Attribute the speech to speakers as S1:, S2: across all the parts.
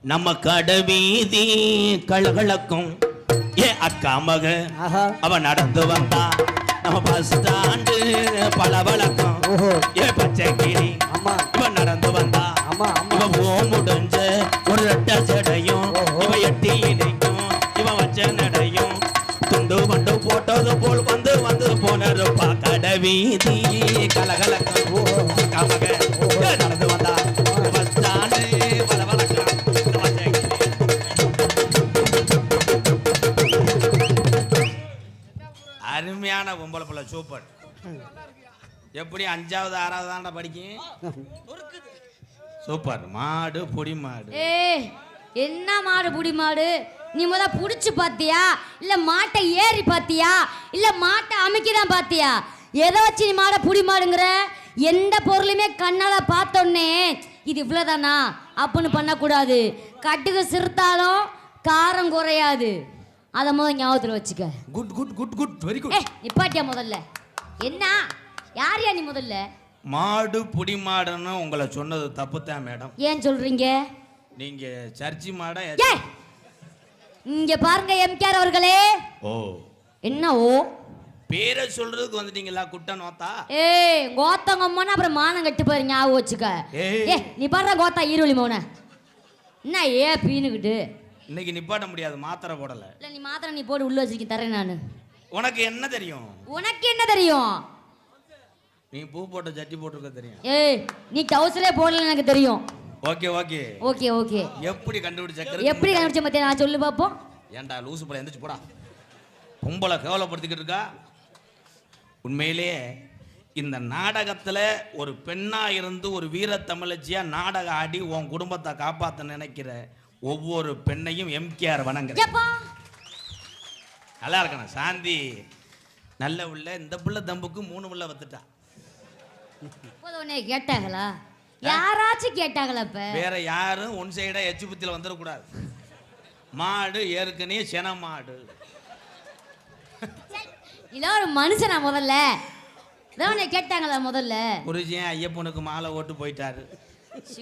S1: நம்ம கடவீதி கலகலக்கும் ஏ அக்கா மக அவ நடந்து வந்தா நம்ம பஸ் ஸ்டாண்டு பளபளக்கும் ஏ பச்சை கிளி இவ நடந்து வந்தா இவ ஓ முடிஞ்ச ஒரு ரெட்ட ஜடையும் இவ எட்டி இணைக்கும் இவ வச்ச நடையும் துண்டு பண்டு போட்டது போல் வந்து வந்து போனருப்பா கடவீதி கலகலக்கும் அக்கா மக நடந்து வந்தா பஸ் ஸ்டாண்டு பளபளக்கும் அருமையான பொம்பளை பிள்ளை சூப்பர். எப்படி 5வது 6வது தாண்டா படிக்கும் சூப்பர். மாடு புடி மாடு.
S2: என்ன மாடு புடி மாடு? நீ முத புடிச்சு பாத்தியா இல்ல மாட்டை ஏறி பாத்தியா இல்ல மாட்டை அமைக்கிதான் பாத்தியா? எதை வச்சு நீ மாடை புடி மாடுங்கிற? எந்த பொருளுமே கண்ணால பார்த்தோன்னே இது இவ்வளவுதானா அப்படின்னு பண்ணக்கூடாது. கட்டுக்கு சிறுத்தாலும் காரம் குறையாது. அதை முதல் ஞாபகத்தில் வச்சுக்க.
S1: Good good good good very good.
S2: நிப்பாட்டியா முதல்ல? என்ன யாரையா நீ முதல்ல?
S1: மாடு புடி மாடுன்னு உங்களை சொன்னது தப்பு தான் மேடம்.
S2: ஏன் சொல்றீங்க?
S1: நீங்க சர்ச்சி மாட
S2: இங்க பாருங்க எம்கேஆர் அவர்களே.
S1: ஓ
S2: என்ன ஓ
S1: பேரை சொல்றதுக்கு வந்துட்டீங்களா குட்ட நோத்தா?
S2: கோத்தங்கம்மானா அப்புறம் மானம் கட்டு பாரு ஞாபகம் வச்சுக்க. நீ பாடுற கோத்தா ஈரோலி மோன என்ன பீனுக்கிட்டு
S1: இன்னைக்கு நிப்பாட்ட முடியாது. மாத்திரை போடல.
S2: இல்ல நீ மாத்திரை நீ போடு உள்ள வச்சிருக்க தரேன் நானு.
S1: உனக்கு என்ன தெரியும்?
S2: உனக்கு என்ன தெரியும்?
S1: நீ பூ போட்ட ஜட்டி போட்டுருக்க தெரியும்.
S2: நீ டவுசரே போடல எனக்கு தெரியும்.
S1: Okay okay
S2: okay okay.
S1: எப்படி கண்டுபிடிச்ச?
S2: எப்படி கண்டுபிடிச்ச மத்திய நான் சொல்லு பாப்போம்.
S1: ஏன்டா லூசு போல எந்திரிச்சு போடா. பொம்பளை கேவலப்படுத்திக்கிட்டு இருக்கா. உண்மையிலேயே இந்த நாடகத்துல ஒரு பெண்ணா இருந்து ஒரு வீர தமிழச்சியா நாடகம் ஆடி உன் குடும்பத்தை காப்பாற்ற நினைக்கிற ஒவ்வொரு பெண்ணையும் எம்கேஆர் வணங்குறேன். நல்லா இருக்கணும். சாந்தி நல்ல உள்ள. இந்த பிள்ளை தம்புக்கு 3 பிள்ளை வத்துட்டா.
S2: கேட்டாங்களா? யாராச்சும் கேட்டாங்களா? இப்ப
S1: வேற யாரும் ஒன் சைடா எச்சு புத்தியில வந்துடக்கூடாது. மாடு ஏற்கனவே சென மாடு.
S2: இல்ல ஒரு மனுஷனா முதல்ல கேட்டாங்களா? முதல்ல
S1: குருஜியன் ஐயப்பனுக்கு மாலை ஓட்டு போயிட்டாரு.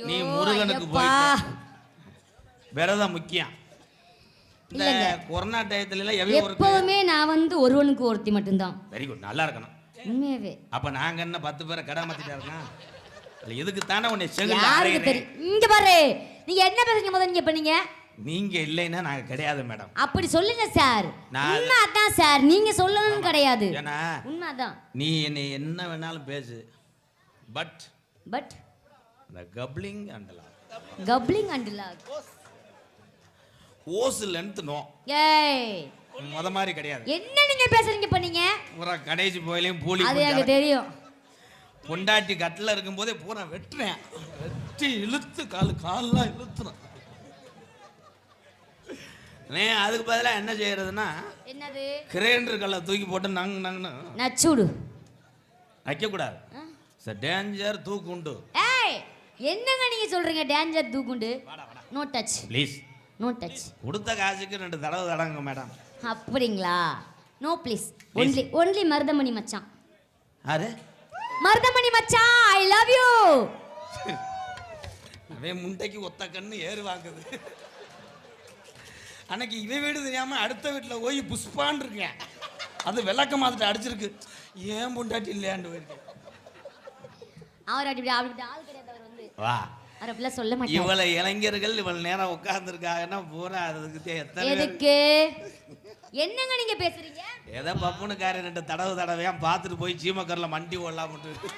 S1: நீ முருகனுக்கு போயிட்ட. விரதம் முக்கியம். இந்த கொரோனா டயத்துல
S2: எப்பவுமே நான் வந்து ஒருவனுக்கு ஒருத்தி மட்டும்தான்.
S1: Very good. நல்லா இருக்கணும்.
S2: உண்மையாவே.
S1: அப்ப நாங்க என்ன 10 பேரை கடை மாத்திட்டாருன்னா எதுக்கு தானே உன்னை
S2: யாருக்கு தெரியும்? இங்க பாரு நீங்க என்ன பேசுறீங்க முதல்ல? நீங்க பண்ணீங்க
S1: நீங்க இல்லைன்னா நாங்க கிடையாது மேடம்.
S2: அப்படி சொல்லுங்க சார். உண்மை அதான் சார். நீங்க சொல்லணும்னு கிடையாது. உண்மை அதான்.
S1: நீ என்னை என்ன வேணாலும் பேசு. பட் the gambling and ஓஸ் லென்த் நோ. முத மாதிரி கிடையாது.
S2: என்ன நீங்க பேசுறீங்க பண்ணீங்க?
S1: பூரா கடைசி போயிலையும் பூலி.
S2: அது எனக்கு தெரியும்.
S1: பொண்டாட்டி கட்டில இருக்கும் போதே பூரா வெட்டுறேன். வெட்டி இழுத்து கால்லாம் இழுத்துறேன். அதுக்கு பதிலா என்ன செய்யறதுன்னா
S2: என்னது
S1: கிரைண்டர் கல்ல தூக்கி போட்டு நங்கு
S2: நச்சுடு
S1: வைக்க கூடாது. டேஞ்சர் தூக்குண்டு.
S2: என்னங்க நீங்க சொல்றீங்க? டேஞ்சர் தூக்குண்டு. No touch
S1: please.
S2: No touch.
S1: கொடுத்த காசுக்கு 2 தடவை தடங்க மேடம்.
S2: அப்படிங்களா? No please. ஒன்லி மருதமணி மச்சான்.
S1: யாரு? மருதமணி
S2: மச்சான். I love you.
S1: அவன் முண்டைக்கு ஒத்த கண்ணு ஏறு வாங்குது. அன்னைக்கு இவன் வீடு தெரியாம அடுத்த வீட்டில் போய் புஷ்பான் இருக்கேன். அது விளக்க மாத்திட்டு அடிச்சிருக்கு. ஏன் பொண்டாட்டி இல்லையாண்டு போயிருக்கேன்.
S2: அவர் அப்படி ஆள் கிடையாது. அவர் வந்து
S1: வா
S2: அரப்ல சொல்ல மாட்டாங்க.
S1: இவளை இளைஞர்கள் இவள் நேரம் உட்கார்ந்துருக்காங்கன்னா பூரா அதுக்கு
S2: எதுக்கு என்னங்க நீங்க பேசுறீங்க?
S1: ஏதோ பப்புனுக்கார 2 தடவையா பார்த்துட்டு போய் சீமக்கரில் மண்டி ஓடலாம்ட்டு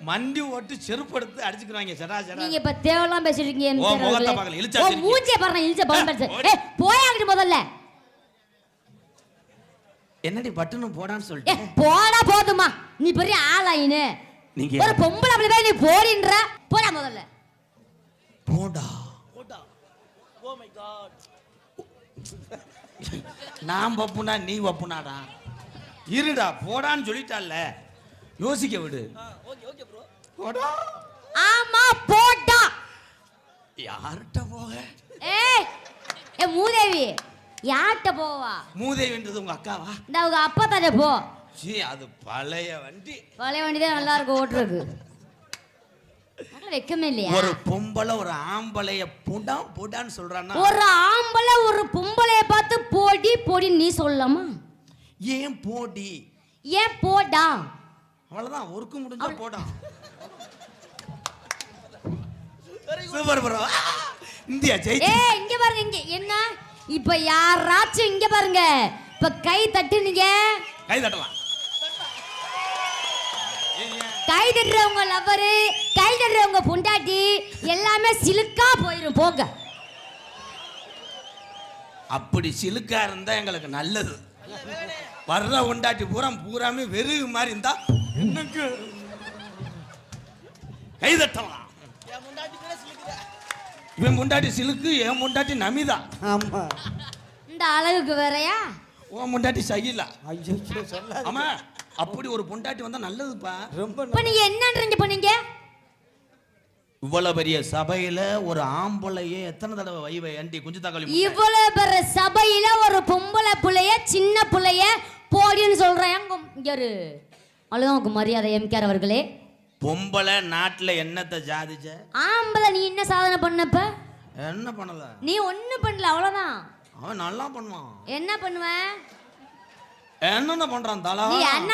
S1: மண்டி ஓட்டு செருப்படுத்து அடிச்சுக்கிறாங்க. சடா சடா
S2: நீங்க இப்ப தேவலாம் பேசிட்டீங்க.
S1: முகத்தை பார்க்கல. இழுச்சா சரி.
S2: மூஞ்சே பாருங்க. இழுச்ச பாருங்க. போயாங்க முதல்ல.
S1: என்னடி பட்டுன்னு போடான்னு சொல்லிட்டு
S2: போடா போதுமா? நீ பெரிய ஆளாயினே. நீங்க ஒரு பொம்பளை அப்படி போய் நீ போடின்ற. போடா முதல்ல.
S1: போடா போடா. Oh my god. நான் பப்புனா நீ பப்புனாடா? இருடா போடான்னு சொல்லிட்டால. யோசிக்க விடு. Okay okay bro. போடா.
S2: ஆமா போடா.
S1: யார்ட்ட போக?
S2: மூதேவி யார்ட்ட போவா?
S1: மூதேவின்றது உங்க அக்காவா?
S2: இந்த அவங்க அப்பா தானே. போ.
S1: அது பழைய வண்டி.
S2: பழைய வண்டி தான் நல்லா இருக்கும் ஓட்டுறதுக்கு. வெக்கமே இல்லையா?
S1: ஒரு பொம்பளை ஒரு ஆம்பளைய போடான்னு சொல்றான்னா,
S2: ஒரு ஆம்பளை ஒரு பொம்பளைய பார்த்து போடி போடி நீ சொல்லலாமா?
S1: ஏன் போடி?
S2: ஏன் போடா?
S1: அவ்வளவுதான், ஒர்க்கு முடிஞ்சா போடா. Super bro. இந்தியா ஜெயிச்சு.
S2: இங்க பாருங்க, இங்க என்ன இப்ப யாராச்சும் இங்க பாருங்க, இப்ப கை தட்டுனீங்க,
S1: கை தட்டலாம்.
S2: கை தட்டுறவங்க லவ்வரு, கை தட்டுறவங்க பொண்டாட்டி எல்லாமே சிலுக்கா போயிரும் போங்க.
S1: அப்படி சிலுக்கா இருந்தா எங்களுக்கு நல்லது. வர்ற பொண்டாட்டி பூராமே வெறுகு மாதிரி இருந்தா எனக்கு கை தட்டலாம். இவன் முண்டாட்டி சிலுக்கு, என் முண்டாட்டி நமிதா.
S3: ஆமா,
S2: இந்த அழகுக்கு வேறயா?
S1: உன் முண்டாட்டி சகிலா.
S3: ஐயோ சொல்லாத.
S1: ஆமா, அப்படி ஒரு பொண்டாட்டி வந்தா நல்லதுப்பா.
S3: ரொம்ப
S2: இப்ப நீங்க என்னன்றீங்க பண்ணீங்க?
S1: இவ்வளவு பெரிய சபையில ஒரு ஆம்பளையே எத்தனை தடவை வைவை ஆண்டி குஞ்சு தக்காளி.
S2: இவ்வளவு பெரிய சபையில ஒரு பொம்பளை புள்ளைய சின்ன புள்ளைய போடின்னு சொல்றேன். இங்க ஒரு அழுதவங்க மரியாதை எம்கேஆர் அவர்களே.
S1: பொம்பளை நாட்டுல என்னத்தை ஜாதிச்ச?
S2: ஆம்பளை நீ என்ன சாதனை பண்ணப்ப?
S1: என்ன பண்ணல?
S2: நீ ஒண்ணு பண்ணல, அவ்வளவுதான்.
S1: அவன் நல்லா பண்ணுவான்.
S2: என்ன பண்ணுவ?
S1: என்னென்ன பண்றான் தலா?
S2: நீ என்ன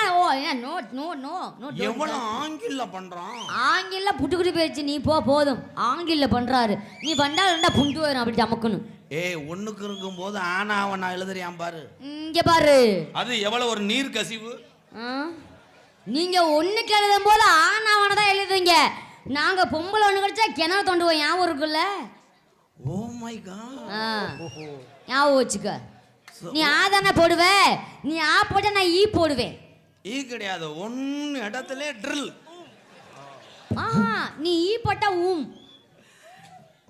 S2: நோ நோ நோ நோ.
S1: எவ்வளவு ஆங்கில பண்றான்?
S2: ஆங்கில புட்டுக்குடி போயிடுச்சு, நீ போதும். ஆங்கில பண்றாரு, நீ பண்டா ரெண்டா புண்டு வரும் அப்படி ஜமக்கணும்.
S1: ஏய், ஒண்ணுக்கு இருக்கும் போது ஆனா அவன் எழுதுறியான் பாரு.
S2: இங்க பாரு,
S1: அது எவ்வளவு ஒரு நீர் கசிவு.
S2: நீங்க ஒண்ணுக்கு எழுதும் போது ஆனாவன தான் எழுதுவீங்க. நாங்க பொம்பளை ஒண்ணு கிடைச்சா கிணறு தோண்டுவோம். ஞாபகம் இருக்குல்ல?
S1: Oh my god.
S2: ஞாபகம் வச்சுக்க. நீ ஆதான போடுவ, நீ ஆ போட்ட நான் ஈ போடுவேன்.
S1: ஈ கிடையாது, ஒன்னு இடத்துல ட்ரில்.
S2: ஆஹா, நீ ஈ போட்டா ஊம்.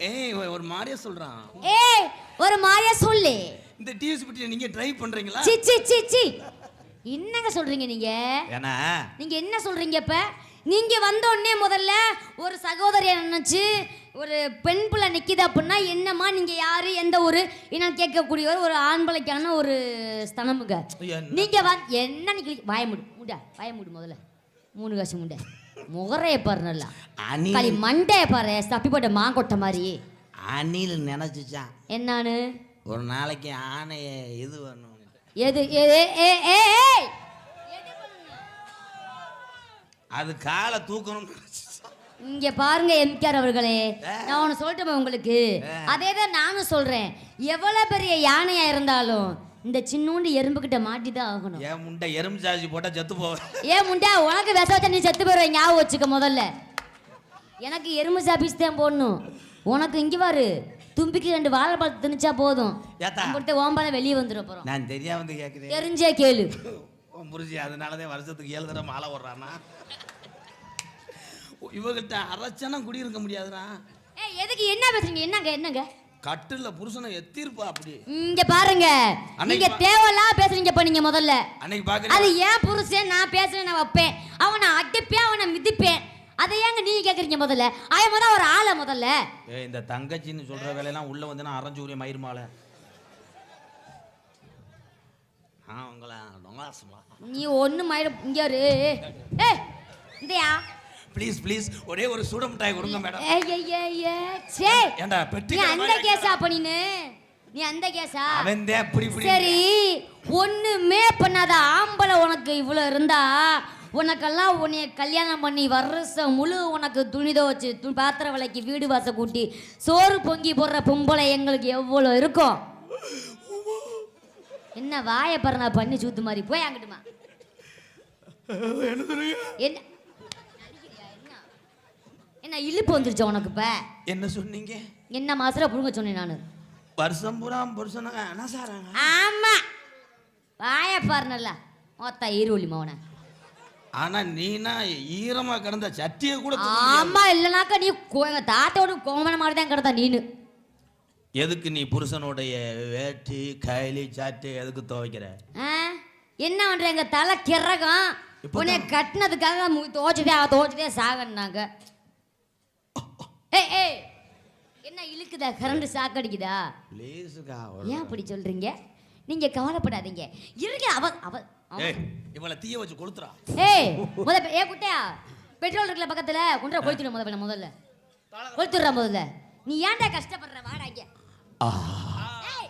S1: ஏய், ஒரு மாதிரியா சொல்றான்.
S2: ஏய், ஒரு மாதிரியா சொல்லு.
S1: இந்த டிவிஎஸ் பத்தி நீங்க ட்ரை பண்றீங்களா?
S2: சி சி சி சி, என்னங்க சொல்றீங்க நீங்க?
S1: ஏனா
S2: நீங்க என்ன சொல்றீங்க? இப்ப நீங்க வந்த உடனே முதல்ல ஒரு சகோதரியை நினைச்சு ஒரு பெண் பிள்ளை நிக்குது அப்படின்னா என்னம்மா நீங்க யாரு எந்த ஊரு என்ன கேட்கக்கூடிய ஒரு ஆண்பிள்ளைக்கான ஒரு ஸ்தனமுங்க. நீங்க என்ன வாய மூடு முதல்ல. 3 காசு முண்டை முகரைய பாரு, நல்லா களி மண்டைய பாரு, தப்பி போட்ட மாங்கொட்டை மாதிரி.
S1: அணில் நினைச்சுச்சான்
S2: என்னான்னு?
S1: ஒரு நாளைக்கு ஆனைய இது வேணும்.
S2: எது?
S1: அது காலை தூக்கணும்.
S2: இங்க பாருங்க எம்கேஆர் அவர்களே, நான் ஒன்று சொல்லட்டுமா உங்களுக்கு? அதே தான் நானும் சொல்றேன். எவ்வளவு பெரிய யானையா இருந்தாலும் இந்த சின்னூண்டு எறும்புகிட்ட மாட்டிதான் ஆகணும்.
S1: ஏன் முண்டை எறும்பு சார்ஜ் போட்டா செத்து போவ.
S2: ஏன் முண்டை உனக்கு விஷ வச்சா நீ செத்து போயிடுவ. ஞாபகம் வச்சுக்க முதல்ல. எனக்கு எறும்பு சாப்பிச்சு தான் போடணும். உனக்கு இங்க பாரு, தும்பிக்கு 2 வாழைப்பழத்தை திணிச்சா போதும், ஓம்பால வெளியே வந்துடும். அப்புறம்
S1: நான் தெரியாம வந்து கேட்கிறேன்.
S2: தெரிஞ்சே கேளு.
S1: புரிஞ்சு, அதனாலதான் வருஷத்துக்கு 7 தடவை மாலை ஓடுறானா. இவகிட்ட அரைச்சனா குடியிருக்க முடியாதுடா.
S2: எதுக்கு என்ன பேசுறீங்க? என்னங்க
S1: கட்டுல புருஷனை எத்திருப்பா அப்படி.
S2: இங்க பாருங்க, நீங்க தேவையில்லாம் பேசுறீங்க. பண்ணீங்க முதல்ல
S1: அன்னைக்கு பாக்குறேன்.
S2: அது ஏன் புருஷன், நான் பேசுறேன், நான் வைப்பேன், அவனை அடிப்பேன், அவனை மிதிப்பேன். அதை ஏங்க நீங்க கேக்குறீங்க? முதல்ல அவன் தான் ஒரு ஆளை முதல்ல.
S1: இந்த தங்கச்சின்னு சொல்ற வேலையெல்லாம் உள்ள வந்து நான் அரைஞ்சு ஊரிய மயிர் மாலை.
S2: நீ ஒண்ணு மயிர இங்க இந்தியா
S1: ப்ளீஸ் ப்ளீஸ் ஒரே ஒரு சூட மிட்டாய் கொடுங்க மேடம்.
S2: ஏண்டா பெட்டி நீ அந்த கேஸா பண்ணினு? நீ அந்த கேஸா?
S1: அவன்தே அப்படி இப்படி.
S2: சரி, ஒண்ணுமே பண்ணாத ஆம்பளை உனக்கு இவ்வளவு இருந்தா உனக்கெல்லாம் உன்னைய கல்யாணம் பண்ணி வருஷம் முழு உனக்கு துணி துவச்சு பாத்திரம் விலைக்கு வீடு வாச கூட்டி சோறு பொங்கி போடுற பொம்பளை எங்களுக்கு எவ்வளவு இருக்கும்? என்ன வாயை பாரு, நான் பண்ணி சூத்து மாதிரி போய் அங்கிட்டுமா. என்ன என்ன இழுப்பு வந்துருச்சு உனக்கு? இப்ப
S1: என்ன சொன்னீங்க?
S2: என்ன மாசத்துல புடுங்க சொன்னேன் நானு.
S1: வருஷம் பூரா புருஷனாங்க என்ன சாராங்க?
S2: ஆமா, வாயை பாரு நல்லா மொத்த ஈரோலி மவனை.
S1: ஆனா நீனா ஈரமா கிடந்த சட்டியை கூட.
S2: ஆமா, இல்லனாக்கா நீ தாத்தோட கோமன மாதிரி தான் கிடந்தா நீனு.
S1: எதுக்கு நீ புருஷனுடைய வேட்டி கைலி சாட்டு எதுக்கு துவைக்கிற?
S2: என்ன பண்ற? எங்க தலை கிறகம் உன்னை கட்டினதுக்காக துவைச்சுட்டே சாகனாங்க. என்ன இழுக்குதா? கரண்ட் சாக்கடிக்குதா? ஏன் அப்படி சொல்றீங்க? நீங்க கவலைப்படாதீங்க. இருங்க,
S1: இவளை தீய வச்சு கொளுத்துறா.
S2: குட்டையா, பெட்ரோல் இருக்குல்ல பக்கத்துல, கொண்டு கொளுத்திடும் முதல்ல. கொடுத்துடுறேன் முதல்ல. நீ ஏன்டா கஷ்டப்படுற? வாடா இங்க. ஏய்,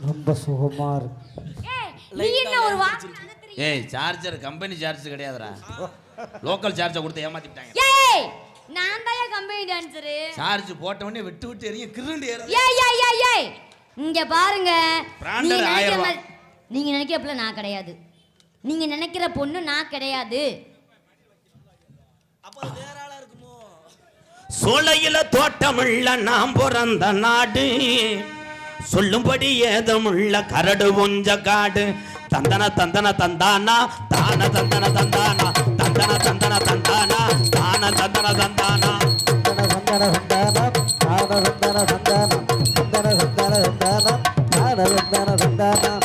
S3: ரொம்ப சுகமா இருக்கு.
S2: ஏய், நீ என்ன ஒரு வாக்கு நடத்துறீங்க?
S1: ஏய் சார்ஜர் கம்பெனி சார்ஜ் கிடையாதுடா, லோக்கல் சார்ஜை கொடுத்து ஏமாத்திட்டாங்க.
S2: ஏய், நான் தான் கம்பெனி டான்சரு.
S1: சார்ஜ் போட்ட உடனே விட்டு விட்டு எரியும், கிருண்டு ஏறுது.
S2: ஏய் ஏய் ஏய் ஏய், இங்க பாருங்க.
S1: Branded 1000 ரூபாய்.
S2: நீங்க நினைக்கிறப்பல நான் கிடையாது. நீங்க நினைக்கிற பொண்ணு நான் கிடையாது.
S1: சோலையில தோட்டமுள்ள நாம் பிறந்த நாடு, சொல்லும்படி ஏதமுள்ள கரடு உஞ்ச காடு. தந்தன தந்தன தந்தானா தான தந்தன தந்தானா தந்தன தந்தன தந்தானா தான தந்தன தந்தானா
S3: சந்தன சந்தானம் ஆட சந்தன சந்தானம் சந்தன சந்தன சந்தானம் ஆட சந்தன சந்தானம்.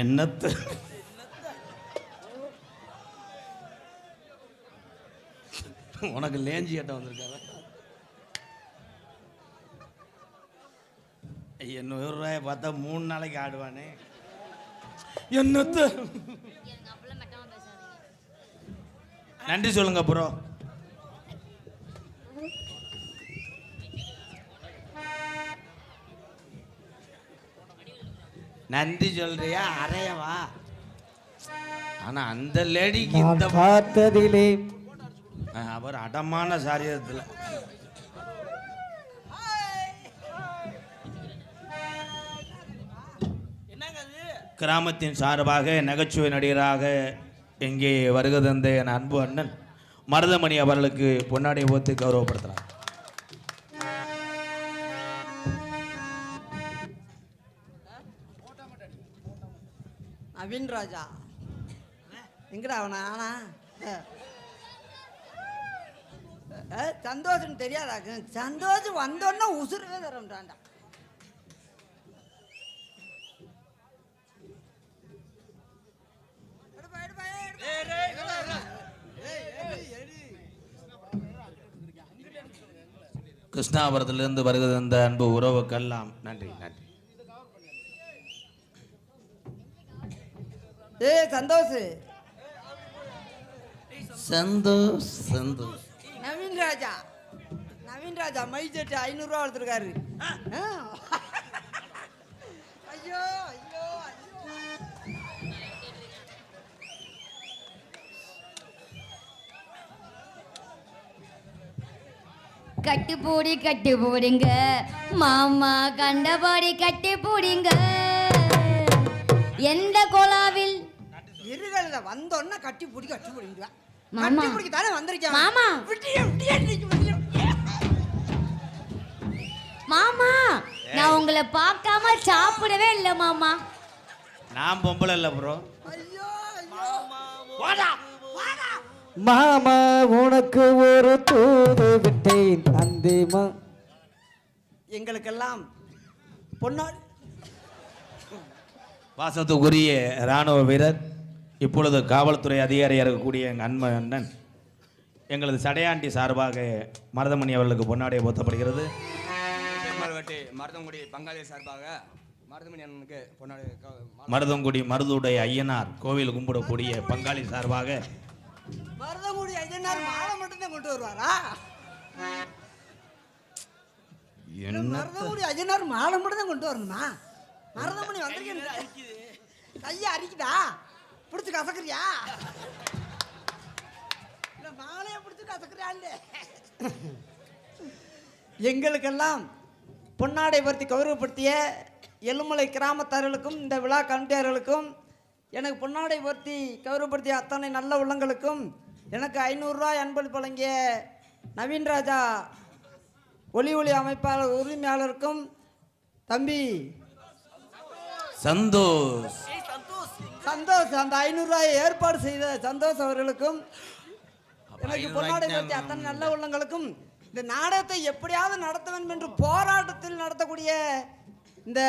S1: என்னத்து உனக்கு லேஞ்சி கட்ட வந்திருக்காரு. 800 ரூபாயை பார்த்தா 3 நாளைக்கு ஆடுவானே. என்னத்து நன்றி சொல்லுங்க ப்ரோ. நன்றி சொல்றியா? அறையவா? ஆனா அந்த லேடிக்கு இந்த
S3: பார்த்ததிலே
S1: அவர் அடமான சாரியத்தில் கிராமத்தின் சார்பாக நகைச்சுவை நடிகராக இங்கே வருகை தந்த என் அன்பு அண்ணன் மருதமணி அவர்களுக்கு பொன்னாடை போத்து கௌரவப்படுத்துறார்.
S4: நவீன் ராஜா எங்கடா அவனா? ஆனா சந்தோஷம் தெரியாதாக்கு. சந்தோஷம் வந்தோன்னா உசுரவே தரம்டாண்டா.
S1: கிருஷ்ணாபுரத்திலிருந்து வருகை தந்த அன்பு உறவுக்கெல்லாம் நன்றி நன்றி.
S4: சந்தோஷ்
S1: சந்தோஷ் சந்தோஷ்
S4: நவீன் ராஜா மைசெட்டு 500 ரூபா எடுத்துருக்காரு. ஐயோ ஐயோ
S2: கட்டி போடுங்க மாமா, கண்டபடி கட்டி போடுங்க. எந்த கோலாவில்
S4: இருகல்ல வந்தோன்னா கட்டி பிடிக்க
S2: மாமா.
S4: கட்டி பிடிக்க தானே வந்திருக்கேன்
S2: மாமா. மாமா, நான் உங்களை பார்க்காம சாப்பிடவே இல்லை மாமா.
S1: நான் பொம்பளை இல்லை ப்ரோ.
S4: ஐயோ
S3: மாமா உனக்கு ஒரு தூது விட்டேன் அந்திமா.
S4: எங்களுக்கெல்லாம் பொன்னாடி
S1: பாசத்துக்குரிய இராணுவ வீரர், இப்பொழுது காவல்துறை அதிகாரியாக இருக்கக்கூடிய எங்கள் அன்பு அண்ணன் எங்களது சடையாண்டி சார்பாக மருதமணி அவர்களுக்கு பொன்னாடை போத்தப்படுகிறது.
S5: மருதங்குடி பங்காளி சார்பாக மருதமணி அண்ணனுக்கு பொன்னாடை.
S1: மருதங்குடி மருதுடைய ஐயனார் கோவில் கும்பிடக்கூடிய பங்காளி சார்பாக
S4: மருதங்குடி ஐயனார் மாலை மட்டும்தான் கொண்டு வருவாரா? மருதங்குடி ஐயனார் மாலை மட்டும் தான் கொண்டு வரணுமா? மருதமணி வந்திருக்கேன் கையை அரிக்குதா? பிடிச்சு கசக்குறியா? இல்லை மாலையை பிடிச்சு கசக்குறியான்னு. எங்களுக்கெல்லாம் பொன்னாடை பருத்தி கௌரவப்படுத்திய எல்லுமலை கிராமத்தார்களுக்கும் இந்த விழா கமிட்டியார்களுக்கும் எனக்கு பொன்னாடை பருத்தி கௌரவப்படுத்திய அத்தனை நல்ல உள்ளங்களுக்கும் எனக்கு 500 ரூபாய் அன்பளிப்பு வழங்கிய நவீன் ராஜா ஒளி அமைப்பாளர் உரிமையாளருக்கும் தம்பி
S1: சந்தோஷ்
S4: சந்தோஷம். அந்த 500 ரூபாயை ஏற்பாடு செய்த சந்தோஷ் அவர்களுக்கும் எனக்கு பொன்னாடை பற்றி அத்தனை நல்ல உள்ளங்களுக்கும் இந்த நாடகத்தை எப்படியாவது நடத்த வேண்டும் என்று போராட்டத்தில் நடத்தக்கூடிய இந்த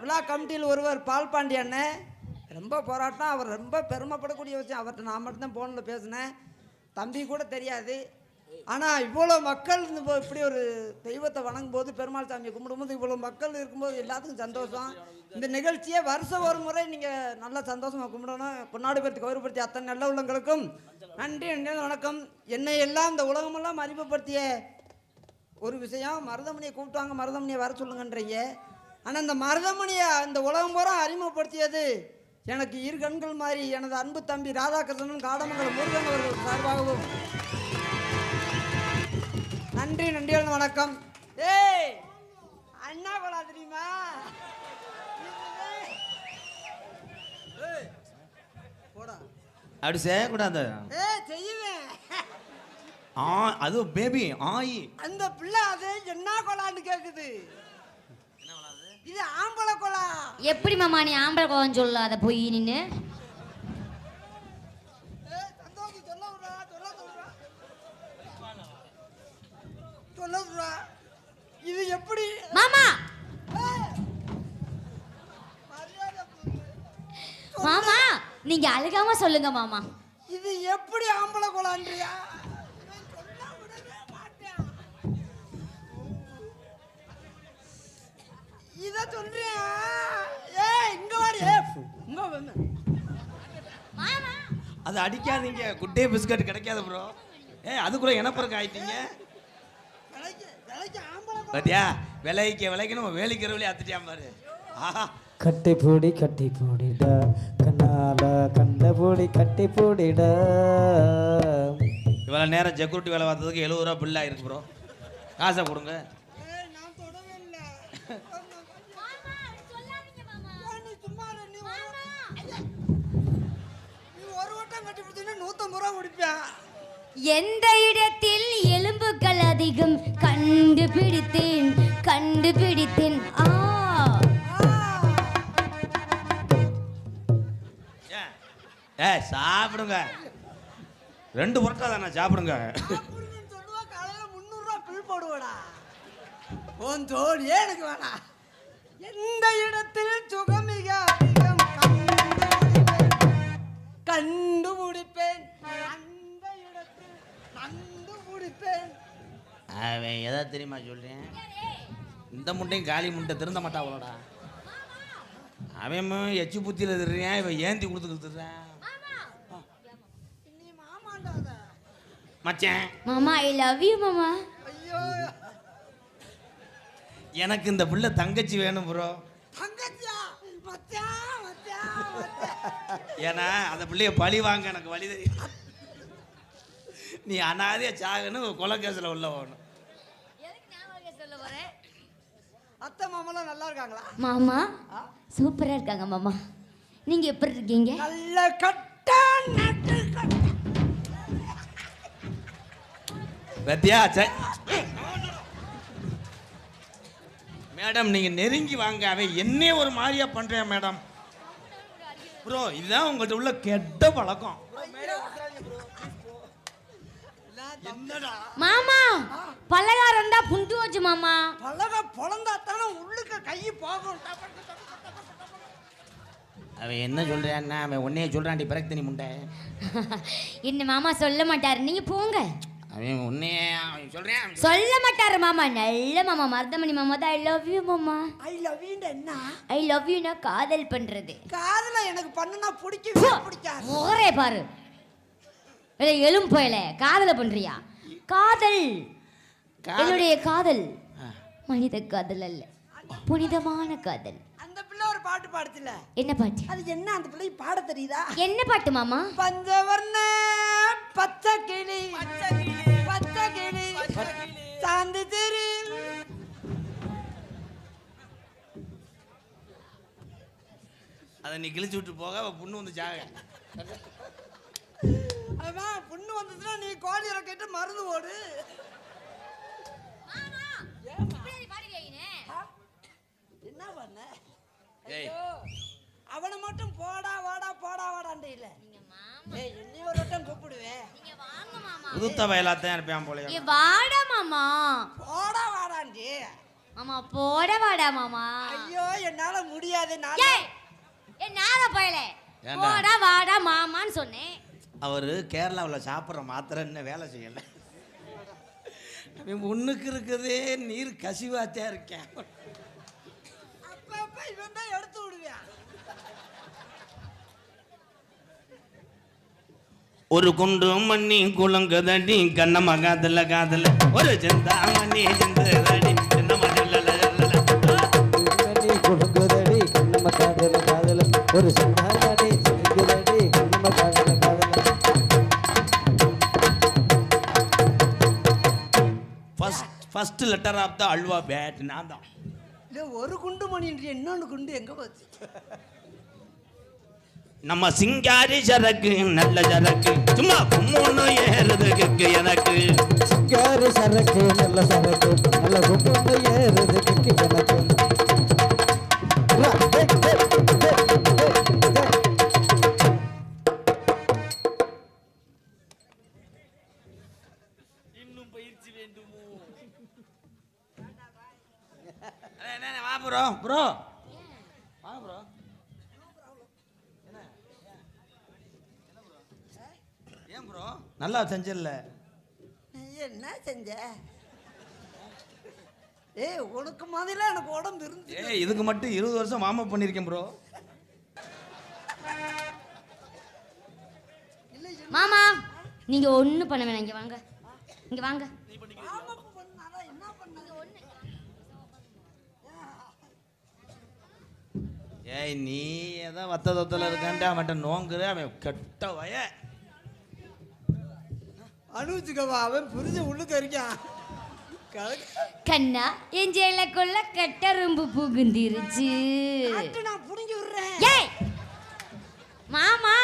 S4: விழா கமிட்டியில் ஒருவர் பால்பாண்டி அண்ணன் ரொம்ப போராட்டம். அவர் ரொம்ப பெருமைப்படக்கூடிய விஷயம். அவர்கிட்ட நான் மட்டும்தான் ஃபோனில் பேசினேன், தம்பி கூட தெரியாது. ஆனால் இவ்வளோ மக்கள் இப்படி ஒரு தெய்வத்தை வணங்கும் போது, பெருமாள் சாமியை கும்பிடும்போது இவ்வளோ மக்கள் இருக்கும்போது எல்லாத்துக்கும் சந்தோஷம். இந்த நிகழ்ச்சியை வருஷம் ஒரு முறை நீங்கள் நல்லா சந்தோஷமாக கும்பிடணும். பொன்னாடிபுரத்தை கௌரவப்படுத்திய அத்தனை நல்ல உள்ளங்களுக்கும் நன்றி நன்றி வணக்கம். என்னை எல்லாம் இந்த உலகமெல்லாம் அறிமுகப்படுத்திய ஒரு விஷயம், மருதமணியை கூப்பிட்டாங்க, மருதமணியை வர சொல்லுங்கன்றீங்க. ஆனால் இந்த மருதமணியை இந்த உலகம் பூரா அறிமுகப்படுத்தியது எனக்கு இரு கண்கள் மாதிரி எனது அன்பு தம்பி ராதாகிருஷ்ணன் காடமங்கலம் முருகன் அவர்கள் சார்பாகவும் நன்றி நன்றிகள் வணக்கம். ஏய் அண்ணா கொலா தெரியுமா? போடா
S1: அப்படி செய்யக்கூடாது.
S4: செய்வேன்.
S1: அது பேபி ஆயி
S4: அந்த பிள்ளை அது என்ன கொலான்னு கேக்குது. இது ஆம்பளை கொலா.
S2: எப்படி மாமா நீ ஆம்பளை கோவம் சொல்லாத போய் நின்னு.
S4: இது எப்படி
S2: மாமா? மாமா நீங்க அழுகாம சொல்லுங்க மாமா.
S4: இது எப்படி ஆம்பளை கொலான்றியா? இத சொல்றியா? ஏய் இங்க வாடி. இங்க வந்து
S2: மாமா
S1: அது அடிக்காதீங்க, குட்டே பிஸ்கட் கிடைக்காது ப்ரோ. அதுக்குள்ள எனப்பறக்க ஆயிட்டீங்க.
S4: விலைக்கு ஆம்பளை
S1: பாத்தியா, விலைக்கு நம்ம வேலிக்கிறவளே அத்துட்டியா பாரு. ஆஹா
S3: கட்டி போடிடா கண்ணால கண்ட போடி கட்டி போடிடா.
S1: இவ்வளோ நேரம் செக்யூரிட்டி வேலை பார்த்ததுக்கு 70 ரூபா பில் ஆயிருக்கு ப்ரோ. காசை கொடுங்க.
S4: நான் தொடவே இல்ல.
S2: மாமா சொல்லாதீங்க மாமா.
S4: நீ சும்மா இரு. நீ ஒரு வட்டம் கட்டி பிடிச்சீன்னா 150 ரூபா குடிப்பேன்.
S2: எந்த இடத்தில் எலும்புகள் அதிகம் கண்டுபிடித்தேன்.
S1: சாப்பிடுங்க, 2 புரோட்டா தானே சாப்பிடுங்க.
S4: சொல்லுவா காலையில 300 ரூபா பில் போடுவடா. உன் தோழியே எனக்கு வேணாம். எந்த இடத்தில் சுகமிக அதிகம் கண்டுபிடிப்பேன். அந்த இடத்தில் கண்டுபிடிப்பேன்.
S1: அவன் எதை தெரியுமா சொல்றேன், இந்த முட்டையும் காலி முட்டை திருந்த மாட்டா அவ்வளோடா. அவன் எச்சு புத்தியில் திருறேன், இவன் ஏந்தி கொடுத்துக்கிட்டுறான்.
S4: நீ மாமாண்டாத
S1: மச்சான்.
S2: மாமா ஐ லவ் யூ மாமா.
S4: ஐயோ
S1: எனக்கு இந்த பிள்ளை தங்கச்சி வேணும் ப்ரோ.
S4: தங்கச்சியா? மச்சான் மச்சான் மச்சான்.
S1: ஏன்னா அந்த பிள்ளைய பழி வாங்க எனக்கு வழி தெரியும். நீ அனாதையா சாகணும், கொலை கேஸில் உள்ள போகணும்.
S4: அத்தை மாமாலாம் நல்லா இருக்காங்களா?
S2: மாமா சூப்பரா இருக்காங்க மாமா. நீங்க எப்படி இருக்கீங்க?
S4: நல்ல கட்ட நட்டு கட்ட.
S1: பத்தியா மேடம், நீங்க நெருங்கி வாங்க. அவன் என்னே ஒரு மாதிரியா பண்றேன் மேடம். ப்ரோ இதுதான் உங்கள்கிட்ட உள்ள கெட்ட பழக்கம். என்னடா
S2: மாமா பலகாரம் தான் புண்டு வச்சு மாமா.
S4: பலக பொழந்தாத்தானே உள்ளுக்க கை போகும்.
S1: அவன் என்ன சொல்றான்னா, அவன் உன்னையே சொல்றான்டி பிறகு தனி முண்டை.
S2: என்ன மாமா சொல்ல மாட்டாரு, நீங்க போங்க.
S1: அவன் உன்னையே அவன் சொல்றேன்.
S2: சொல்ல மாட்டாரு மாமா. நல்ல மாமா மருதமணி மாமா தான் ஐ லவ் யூ மாமா.
S4: ஐ லவ் யூ என்ன?
S2: ஐ லவ் யூனா காதல் பண்றது.
S4: காதல எனக்கு பண்ணுனா பிடிக்கவே பிடிக்காது.
S2: முகரே பாரு. இல்லை எலும் போயல காதல பண்றியா? காதல் என்னுடைய காதல் மனித காதல் அல்ல, புனிதமான காதல்.
S4: அந்த பிள்ளை ஒரு பாட்டு பாடுச்சுல,
S2: என்ன பாட்டு?
S4: அது என்ன? அந்த பிள்ளை பாட தெரியுதா?
S2: என்ன பாட்டு மாமா?
S4: பஞ்சவர்ண பச்சை கிளி பச்சை கிளி சாந்தி திரு.
S1: அதை நீ கிழிச்சு விட்டு போக, அவ புண்ணு வந்து சாக.
S4: அதான் புண்ணு வந்துச்சுன்னா நீ கோழி இறக்கிட்டு மருந்து ஓடு. என்ன பண்ண? அவனை மட்டும் போடா வாடா போடா வாடாண்டி இல்ல ஏய் இன்னி ஒரு வட்டம் கூப்பிடுவேன்
S2: நீங்க வாங்க மாமா
S1: உதுத்த வயலாத்தான் இருப்பேன் போல
S2: ஏ வாடா மாமா
S4: போடா வாடாண்டி
S2: மாமா போட வாடா மாமா
S4: ஐயோ என்னால முடியாது நான்
S2: ஏய் ஏ நாத பயலே
S1: ஏன்டா?
S2: போடா வாடா மாமான்னு சொன்னேன்
S1: அவரு கேரளாவில் சாப்பிட்ற மாத்திரை என்ன வேலை செய்யலை அவன் ஒண்ணுக்கு இருக்குதே நீர் கசிவாத்தே இருக்கேன்
S4: அப்ப இவன் தான் எடுத்து விடுவேன்
S1: ஒரு குண்டு மண்ணி குளங்குதடி கண்ணம்மா காதல காதல ஒரு சிந்தாமணி சிந்ததடி
S3: மணி கொடுக்குதடி கண்ணம்ம காதல காதல ஒரு சிந்தாமணி சிரிக்குதடி கண்ணம்ம காதல காதல
S1: ஃபர்ஸ்ட் லெட்டர் ஆஃப் த அல்வா பேட் நான் தான்
S4: இல்ல ஒரு குண்டு மணின்றி இன்னொன்னு குண்டு எங்க போச்சு
S1: நம்ம சிங்காரி சரக்கு நல்ல சரக்கு சும்மா கும்முன்னு ஏறுதுக்கு எனக்கு
S3: சிங்காரி சரக்கு நல்ல சரக்கு நல்ல கும்பு ஏறுதுக்கு எனக்கு
S1: இன்னும் பயிற்சி வேண்டுமோ வா ப்ரோ ப்ரோ வா ப்ரோ ஏன் ப்ரோ நல்லா செஞ்சிடல
S4: நீ என்ன செஞ்ச ஏய் உனக்கு மாதிரிலாம் எனக்கு உடம்பு இருந்து
S1: ஏய் இதுக்கு மட்டும் 20 வருஷம் வார்ம் அப் பண்ணியிருக்கேன் ப்ரோ
S2: மாமா நீங்க ஒண்ணும் பண்ண வேணாம் இங்க வாங்க இங்க வாங்க
S4: என்ன பண்ண
S1: ஏய் நீ ஏதோ வத்த தொத்தல இருக்கான்ட்டு அவன்கிட்ட நோங்குற அவன் கெட்ட வய
S4: அனுச்சுக்கவா அவன் புரிஞ்ச உள்ளுக்க இருக்கான்
S2: கண்ணா என் ஜெயிலக்குள்ள கட்டரும்பு புகுந்திருச்சு
S4: நான் புடிங்கி விடுறேன்
S2: ஏய் மாமா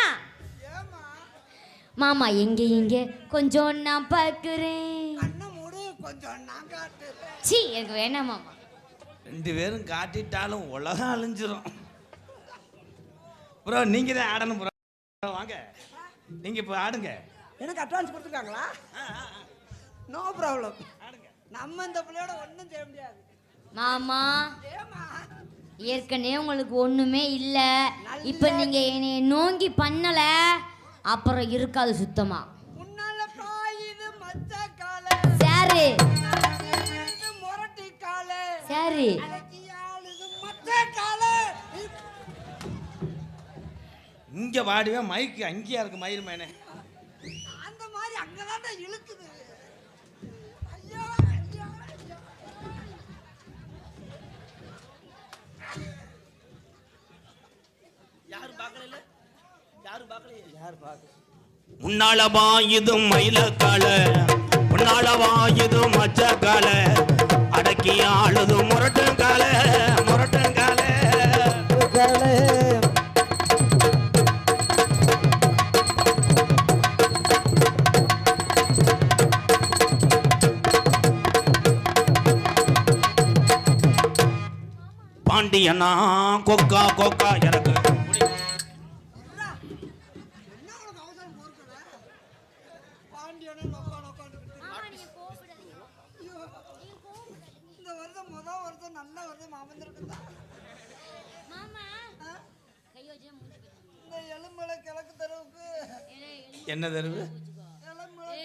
S2: மாமா எங்க கொஞ்சம் நான் பார்க்கிறேன்
S4: அண்ணன் மூடு கொஞ்சம் நான் காட்டுறேன்
S2: சீ எனக்கு வேணாம் மாமா
S1: 2 பேரும் காட்டிட்டாலும் உலகம் அழிஞ்சிரும் ப்ரோ நீங்க தான் ஆடணும் ப்ரோ வாங்க நீங்க இப்போ ஆடுங்க
S4: எனக்கு அட்வான்ஸ் கொடுத்துருக்காங்களா நோ ப்ராப்ளம் நம்ம இந்த பிள்ளையோட ஒன்றும் செய்ய முடியாது
S2: மாமா
S4: ஏமா
S2: ஏற்கனவே உங்களுக்கு ஒண்ணுமே இல்ல இப்ப நீங்க என்னை நோங்கி பண்ணல அப்புறம் இருக்காது சுத்தமா
S4: முன்னால பாயுது மச்ச கால
S2: சரி
S4: இது முரட்டி கால
S2: சரி
S4: அடக்கி ஆளுது மச்ச கால
S1: இங்க வாடுவே மைக்கு அங்கேயா இருக்கு மயில் மேனே
S4: அந்த மாதிரி அங்கதான் இழுக்குது ஐயோ ஐயோ ஐயோ
S1: யாரும் பார்க்கல யாரும் பார்க்கலையே
S3: யார் பார்க்க
S1: முன்னாளவா இது மயிலக்கால முன்னாளவா இது மச்சக்கால அடக்கி ஆளுது முரட்டுங்கால முரட்டுங்கால
S3: காலே
S1: பாண்டியனா கொக்கா கொக்கா எனக்கு
S4: என்ன உனக்கு அவசரம் பொறுக்கல பாண்டியனே நொக்கா நொக்கான்னு ஐயோ இந்த வருஷம் வருஷம் நல்ல வருஷம் அமைந்திருக்குதா இந்த எலுமலை கிழக்கு தெருவுக்கு
S1: என்ன தருவு
S4: எலுமலை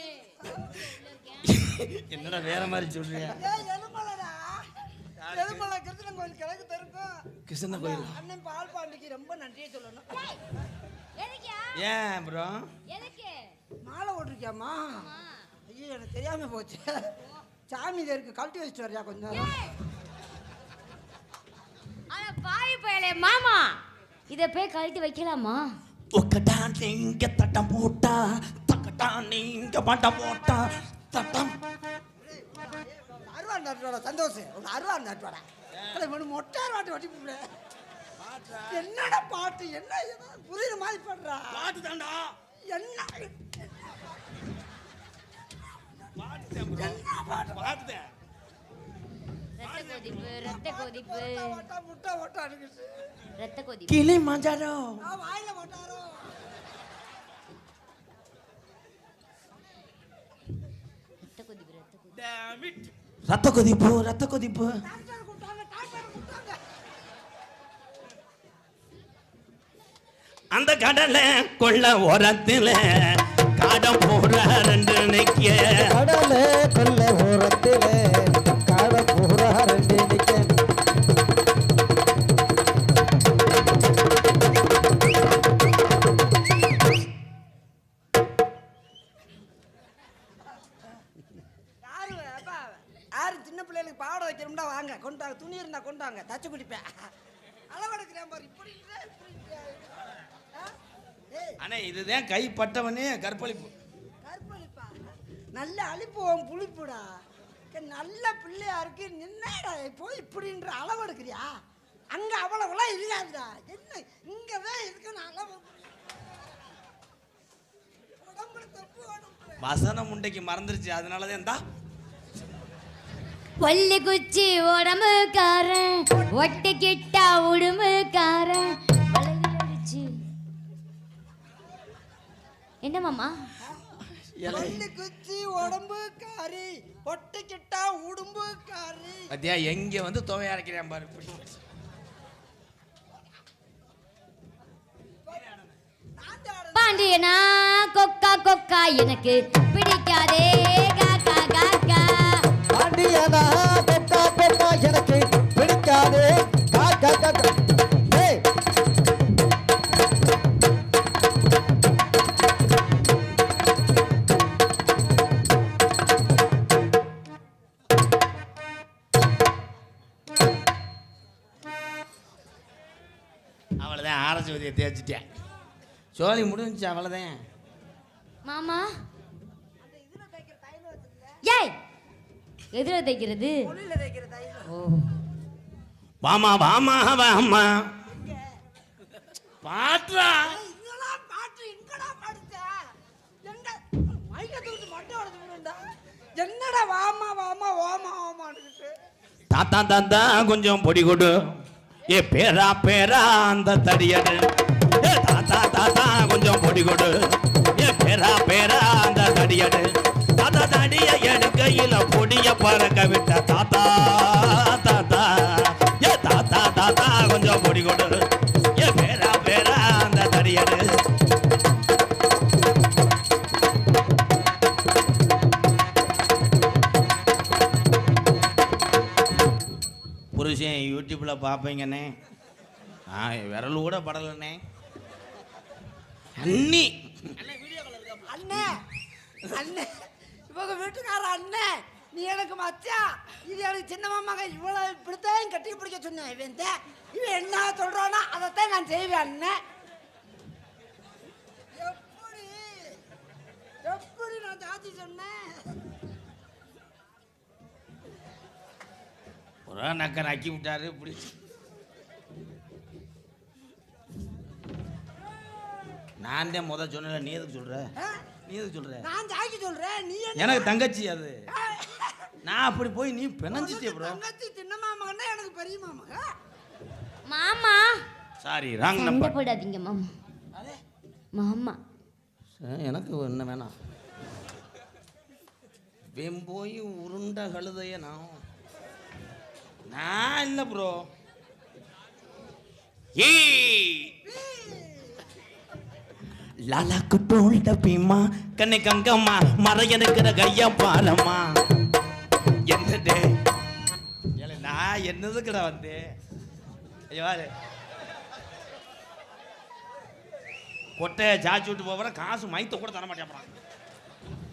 S1: என்னடா வேற மாதிரி சொல்றியா
S4: எலுமலைடா எலுமலை கிருஷ்ணன் கோயில் கிழக்கு தெருக்கும்
S1: கிருஷ்ண கோயில்
S4: அண்ணன் பால் பாண்டிக்கு ரொம்ப நன்றியை சொல்லணும்
S1: ஏன் ப்ரோ
S4: மாலை ஓட்டிருக்கியாம்மா ஐயோ எனக்கு தெரியாம போச்சு சாமி இருக்கு கழட்டி வச்சுட்டு வரியா கொஞ்ச நேரம்
S2: பாய் பயலே மாமா இத போய் கழட்டி வைக்கலாமா
S1: ஒக்கடா நீங்க தட்டம் போட்டா தக்கடா நீங்க பட்டம் போட்டா தட்டம்
S4: அருவா நட்டுவாடா சந்தோஷம் ஒரு அருவா நட்டுவாடா மொட்டை அருவாட்டி வட்டி போட என்னடா பாட்டு என்ன புரியுற மாதிரி பாடுறா
S1: பாட்டு தாண்டா
S4: என்ன
S1: பாட்டு
S2: ரத்த கொதிப்பு
S4: முட்டை ஓட்டா அடிக்குது
S2: ரத்த கொதிப்பு
S1: கிளி மஞ்சாரோ
S4: வாயில போட்டாரோ
S1: ரத்த கொதிப்பு ரத்த கொதிப்பு. அந்த கடலை கொள்ள ஓரத்துல காடம் போற ரெண்டு நிக்க.
S3: கடலே கொல்ல ஓரத்திலே காட போற ரெண்டு நிக்க.
S4: யாரு சின்ன பிள்ளைகளுக்கு பாவாடை வைக்கணும்னா வாங்க கொண்டாங்க, துணி இருந்தா கொண்டாங்க, தச்சு குடிப்பேன். அளவெடுக்கிறேன் பாரு, இப்படி இல்ல, இப்படி இல்ல.
S1: அண்ணே இதுதான் கைப்பட்டவனே கற்பழிப்பு.
S4: கற்பழிப்பா? நல்ல அழிப்புவோம் புளிப்புடா. நல்ல பிள்ளையா இருக்கு, நின்னடா போய் இப்படின்ற அளவெடுக்கிறியா? அங்க அவ்வளவுலாம் இருக்காதுடா. என்ன இங்கதான் இருக்குன்னு அளவு. உடம்புல தப்பு உடம்பு.
S1: வசன முண்டைக்கு மறந்துருச்சு, அதனாலதான் இருந்தா
S2: பள்ளி குச்சி உடம்புக்காரன் ஒட்டை கிட்டா உடம்புக்காரன். என்ன மாமா?
S4: பள்ளி குச்சி உடம்பு காரி ஒட்டிக்கிட்டா உடம்பு காரி.
S1: அத்தியா எங்க வந்து துவை அரைக்கிறேன் பாரு.
S2: பாண்டியனா கொக்கா கொக்கா எனக்கு பிடிக்காதே காக்கா காக்கா.
S3: பாண்டியனா கொக்கா கொக்கா எனக்கு பிடிக்காதே காக்கா காக்கா. ஏய்
S1: அவ்வளோதான் ஆரஞ்சு தேய்ச்சிட்டேன், சோழி முடிஞ்சிச்சு அவ்வளோதான்.
S2: மாமா ஏய் எதுல தைக்கிறது?
S4: புள்ளில வைக்கிற தைலம்.
S2: ஓ
S1: வாமா வாமா வாமா பாட்றா.
S4: இதெல்லாம் பாட்டு எங்கடா படிச்ச? எங்க மைக்கத்தை விட்டு மட்டை உடைச்சு விடுண்டா. என்னடா வாமா வாமா ஓமா ஓமான்னு.
S1: தாத்தா தாத்தா கொஞ்சம் பொடி கொடு, ஏ பேரா பேரா அந்த தடியடு. ஏ தாத்தா தாத்தா கொஞ்சம் பொடி கொடு, ஏ பேரா பேரா அந்த தடியடு. தாத்தா தடிய எடுக்கையில பொடிய பறக்க விட்ட தாத்தா தாத்தா. ஏ தாத்தா தாத்தா கொஞ்சம் பொடி கொடு, ஏ பேரா பேரா அந்த தடியடு. புருஷன் யூடியூப்ல பார்ப்பீங்கண்ணே, விரல் கூட படலண்ணே. அண்ணி
S4: அண்ணே அண்ணே இவங்க வீட்டுக்கார அண்ணே, நீ எனக்கு மச்சான், இது எனக்கு சின்ன மாமாங்க. இவ்வளவு இப்படித்தான் கட்டி பிடிக்க சொன்னேன். இவன் என்ன சொல்றானோ அதைத்தான் நான் செய்வேன் அண்ணே. எப்படி எப்படி நான் ஜாதி சொன்னேன்?
S1: ஒரு நக்க நக்கி விட்டாரு இப்படி. நான் தான் முதல் சொன்ன, நீ எதுக்கு சொல்ற? நீ எதுக்கு சொல்ற?
S4: நான் ஜாக்கி சொல்றேன், நீ என்ன?
S1: எனக்கு தங்கச்சி அது. நான் அப்படி போய் நீ பிணைஞ்சிட்டே ப்ரோ.
S4: தங்கச்சி சின்ன மாமாங்கன்னா எனக்கு பெரிய மாமாங்க.
S2: மாமா
S1: சாரி ராங்
S2: சண்டை
S1: நம்பர்.
S2: போடாதீங்க மாமா. மாமா
S1: எனக்கு என்ன வேணாம். வெம்போய் உருண்ட கழுதைய நான் இல்லை ப்ரோ. லாலாக்கு டோல்ட பீமா கண்ணை கங்கம்மா மறையனுக்கிற கையா பாலம்மா. என்னது நான் என்னதுக்குடா வந்தேன்? கொட்டையை சாச்சி விட்டு போகிறேன், காசு மைத்த கூட தர மாட்டேன்.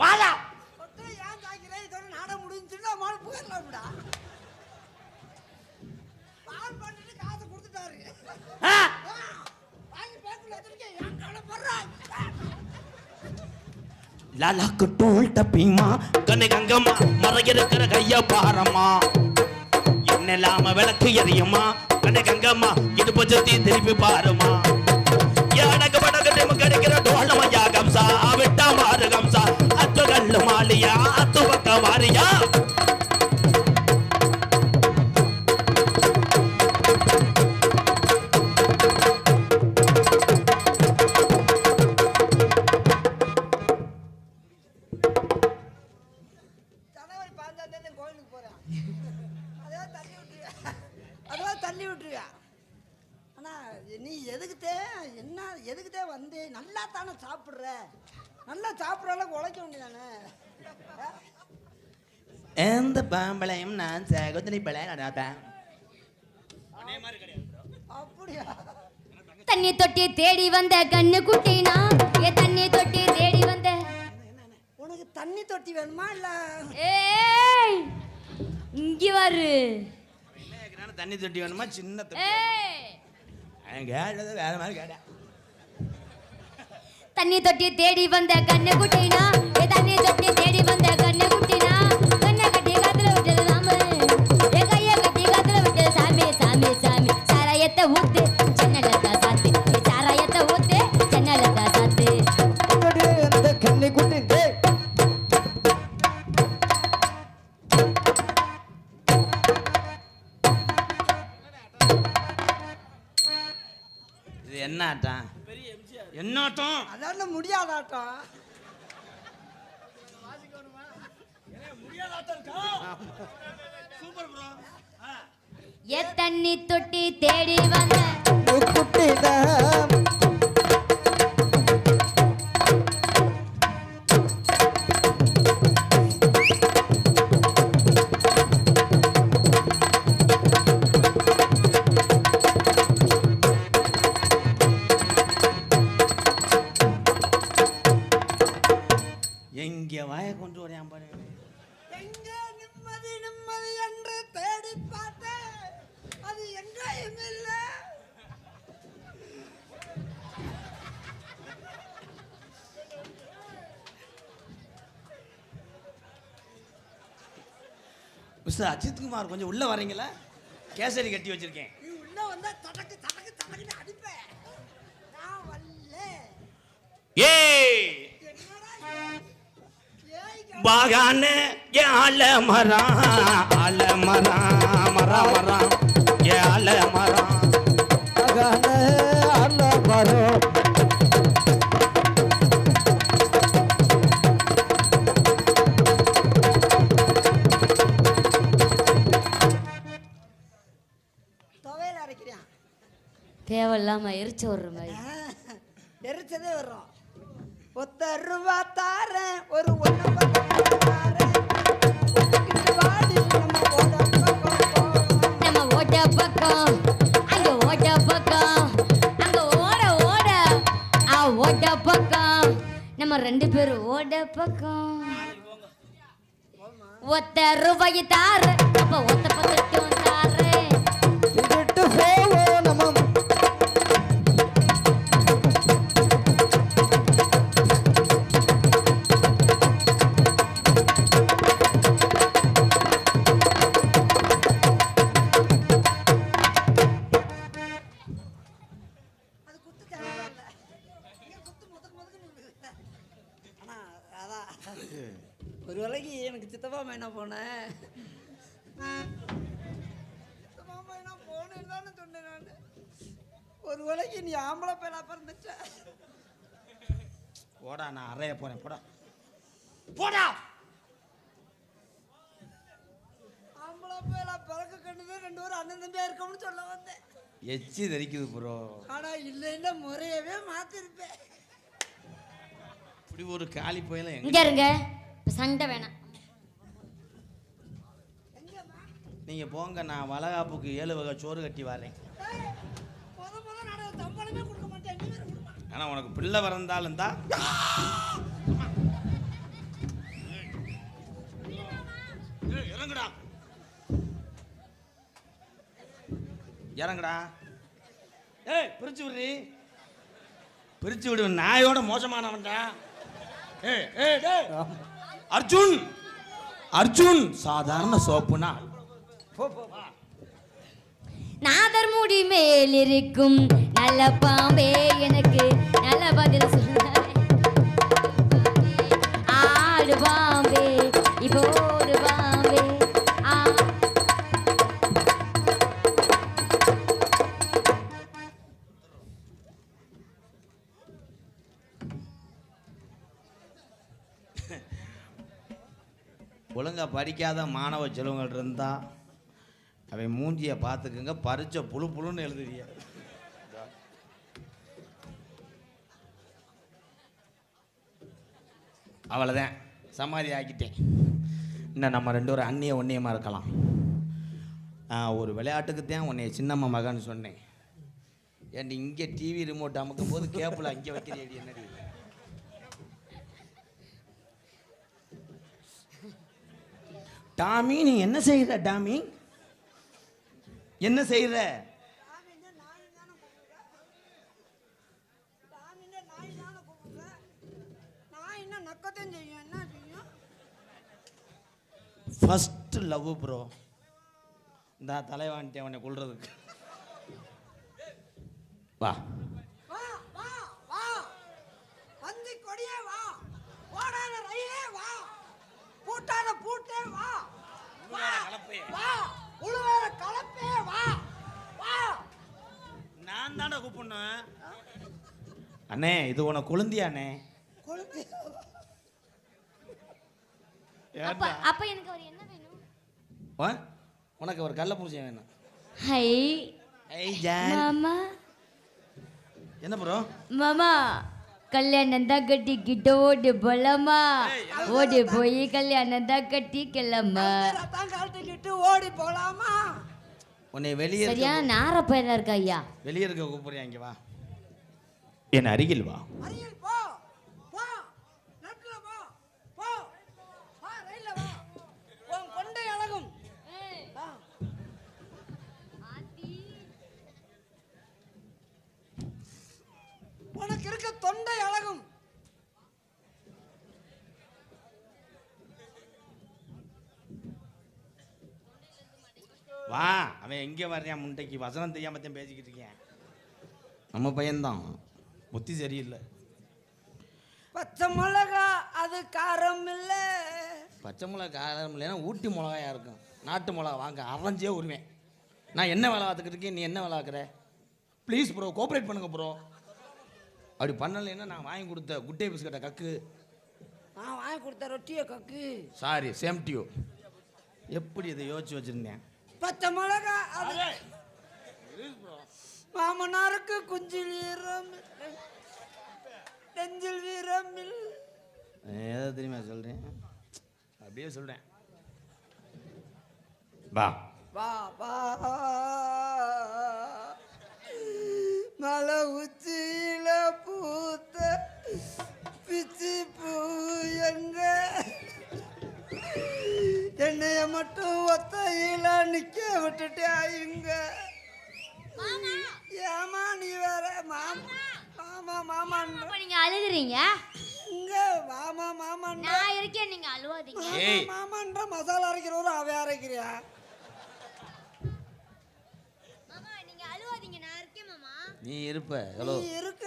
S1: வாடா
S4: கொட்டை ஏன் ஜாக்கிறேன்? இதோட நாடகம் முடிஞ்சுன்னா மாடு போயிடலாம்டா. பால் பண்ணிட்டு காசை கொடுத்துட்டாரு. வாங்கி பேக்குள்ள வச்சிருக்கேன், என் கடை போடுறான்.
S1: லாலாக்கு டோல்ட பீமா கண்ணை கங்கம்மா மறையிருக்கிற கையா பாரம்மா. என்ன இல்லாம விளக்கு எரியுமா கண்ணை கங்கம்மா, இடுப்பு சுத்தி திருப்பி பாருமா. எனக்கு படகட்டு கிடைக்கிற டோலமையா கம்சா விட்டா மாறு கம்சா. அத்து கல்லு மாலியா அத்து பக்க மாறியா.
S4: ஜனவரி 15 நீ எதுக்குத்தே என்ன எதுக்குத்தே வந்து நல்லா தானே சாப்பிட்ற, நல்லா சாப்பிட்ற அளவுக்கு உழைக்க வேண்டியதானே.
S1: எந்த பாம்பளையும் நான் சகோதரி பிள்ளை நடாப்பேன்.
S4: அப்படியா?
S2: தண்ணி தொட்டி தேடி வந்த கண்ணு குட்டினா, ஏ தண்ணி தொட்டி தேடி வந்த.
S4: உனக்கு தண்ணி தொட்டி வேணுமா இல்ல?
S2: ஏய் இங்க வரு.
S1: தண்ணி தொட்டி வேணுமா? சின்ன தொட்டி
S2: ஏய்
S1: கேட்டது வேற மாதிரி கேட்ட.
S2: தண்ணி தொட்டி தேடி வந்த கண்ணு குட்டினா, ஏ தண்ணி தொட்டி தேடி வந்த கண்ணு குட்டினா, கண்ணை கட்டி காத்துல விட்டது நாம, ஏ கைய கட்டி காத்துல விட்டது சாமி சாமி சாமி. சாராயத்தை ஊத்து சென்னலத்தா சாத்து, ஏ சாராயத்தை ஊத்து சென்னலத்தா சாத்து.
S3: அந்த கண்ணி குட்டி டேய்.
S1: இது என்ன ஆட்டம்? என்ன ஆட்டம்?
S4: அதான் முடியாதாட்டம்.
S2: ஏ தண்ணி தொட்டி தேடி வந்த
S3: குட்டிதான்
S1: எங்க வாய கொண்டு வரையான் பாரு.
S4: எங்க நிம்மதி நிம்மதி என்று தேடி பார்த்தேன், அது எங்கேயும் இல்ல.
S1: மிஸ்டர் அஜித் குமார் கொஞ்சம் உள்ள வரீங்களா? கேசரி கட்டி வச்சிருக்கேன்.
S4: நீ உள்ள வந்தா தடக்கு தடக்கு தடக்குன்னு அடிப்பேன். நான் வரல.
S1: ஏய் பாகானே ஏ ஆலமரம் ஆலமரம் மரம் மரம் ஏ ஆலமரம்
S3: அகான அல்ல பாரோ.
S4: துவையல் அரைக்கிறேன்.
S2: தேவையில்லாம எரிச்சு விடுற மாதிரி.
S4: எரிச்சதே வரும். 1 ரூபா தாரேன், ஒரு 1 தாரேன். ஒத்துக்கிட்டு வாடி, நம்ம ஓட பக்கம் போகலாம்.
S2: நம்ம ஓட்ட பக்கம் அங்க ஓட்ட பக்கம், அங்க ஓட ஓட ஓட்ட பக்கம், நம்ம 2 பேரும் ஓட பக்கம். 1 ரூபாய் தாரு, அப்ப 1 பக்கத்தும் தாரு.
S3: இங்கிட்டு போவோம் நம்ம.
S4: அது குத்து தேவையில்ல. இங்க குத்து முதக்குன்னு விழுது. ஆனா அதான் ஒரு வேளைக்கு எனக்கு சித்தப்பா மைனா போனேன். சித்தப்பா மைனா போனேன்னு தானே சொன்னேன் நான். ஒரு வேளைக்கு நீ ஆம்பளை பேலா பிறந்துட்ட.
S1: போடா, நான் அறைய போறேன். போடா போடா.
S4: ஆம்பளை பேலா பிறக்க கண்டுதான் 2 பேரும் அண்ணன் தம்பியா இருக்கோம்னு சொல்ல வந்தேன்.
S1: எச்சி தெரிக்குது ப்ரோ.
S4: ஆனா இல்லைன்னா முறையவே மாத்திருப்பேன்.
S1: இப்படி ஒரு காலி போயில
S2: இங்க இருங்க, இப்ப சண்டை வேணாம்.
S1: நீங்க போங்க, நான் வளகாப்புக்கு 7 வகை சோறு கட்டி வரேன்.
S4: முத நான் சம்பளமே கொடுக்க மாட்டேன். நீ வேற கொடுப்பா.
S1: ஆனா உனக்கு பிள்ளை வரந்தாலும் தான். இறங்குடா இறங்குடா. ஏய் பிரிச்சு விடுறி, பிரிச்சு விடு. நாயோட மோசமானவன்டா. ஏய் ஏய் டேய் அர்ஜுன், அர்ஜுன் சாதாரண சோப்புனா
S2: நாதர் முடி மேல் இருக்கும் நல்ல பாம்பே எனக்கு நல்ல பதில் சொன்னாரே. ஆடு பாம்பே இப்போ ஒரு பாம்பே
S1: ஒழுங்கா படிக்காத மாணவ செல்வங்கள் இருந்தா அவன் மூஞ்சியை பார்த்துக்குங்க. பரிச்ச புழு புழுன்னு எழுதுவிய. அவ்வளோதான், சமாதி ஆக்கிட்டேன். இன்னும் நம்ம 2 பேரும் அந்நிய ஒன்னியமாக இருக்கலாம். ஒரு விளையாட்டுக்கு தான் உன்னை சின்னம்மா மகன்னு சொன்னேன். ஏன்டி இங்கே டிவி ரிமோட் அமுக்கும் போது கேப்பில் அங்கே வைக்கிறேடி என்னடி? டாமி நீ என்ன செய்கிற? டாமி என்ன செய்கிற? First love bro. இந்த தலைவான்ட்டே அவனை கொள்றதுக்கு வா. நான் தானே கூப்பிடணும். அண்ணே இது உனக்கு கொழுந்தியாண்ணே?
S2: அப்ப எனக்கு அவர் என்ன வேணும்?
S1: உனக்கு ஒரு கள்ள புருஷன் வேணும்.
S2: ஹை மாமா.
S1: என்ன ப்ரோ?
S2: மாமா கல்யாணம் தான் கட்டிக்கிட்டு ஓடி போலாமா? ஓடி போய் கல்யாணம் தான் கட்டிக்கலாமா?
S4: ஓடி போலாமா?
S1: உன்னை வெளியே
S2: சரியா நார பையனா இருக்கா ஐயா?
S1: வெளியே இருக்க கூப்பிடுறியா? இங்க வா, என் அருகில் வா.
S4: உனக்கு இருக்க தொண்டை அழகும்.
S1: வா. அவன் எங்கே வர்றான் முண்டைக்கு? வசனம் தெரியாமத்தான் பேசிக்கிட்டு இருக்கேன். நம்ம பையன்தான், புத்தி சரியில்லை.
S4: பச்சை மிளகா அது காரம் இல்லை.
S1: பச்சை மிளகா காரம் இல்லைன்னா ஊட்டி மிளகாயா இருக்கும். நாட்டு மிளகா வாங்க அரைஞ்சே உருவேன். நான் என்ன வேலை பார்த்துக்கிட்டு இருக்கேன், நீ என்ன வேலை பார்க்குற? ப்ளீஸ் ப்ரோ, கோஆப்ரேட் பண்ணுங்க ப்ரோ. அப்படி பண்ணலைன்னா நான் வாங்கி கொடுத்த குட்டே பிஸ்கட்டை கக்கு.
S4: நான் வாங்கி கொடுத்த ரொட்டியை கக்கு.
S1: Sorry, same to you. எப்படி இதை யோசிச்சு வச்சுருந்தேன்?
S4: பச்சை மிளகா அது மாமனாருக்கு குஞ்சில் வீரம் நெஞ்சில் வீரம்.
S1: ஏதோ தெரியுமா சொல்கிறேன், அப்படியே சொல்கிறேன். வா
S4: வா வா மலை உச்சியில பூத்த பிச்சி பூ எங்க என்னைய மட்டும் ஒத்தையில நிக்க விட்டுட்டே இங்க. ஏமா நீ வேற மாமா மாமா மாமா
S2: நீங்க அழுகுறீங்க?
S4: இங்க மாமா மாமா
S2: நான் இருக்கேன், நீங்க அழுவாதீங்க.
S4: மாமான்ற மசாலா அரைக்கிறவரும் அவ அரைக்கிறியா?
S2: மாமா நீங்க அழுவாதீங்க, நான் இருக்கேன் மாமா.
S1: நீ இருப்ப ஹலோ
S4: இருக்க.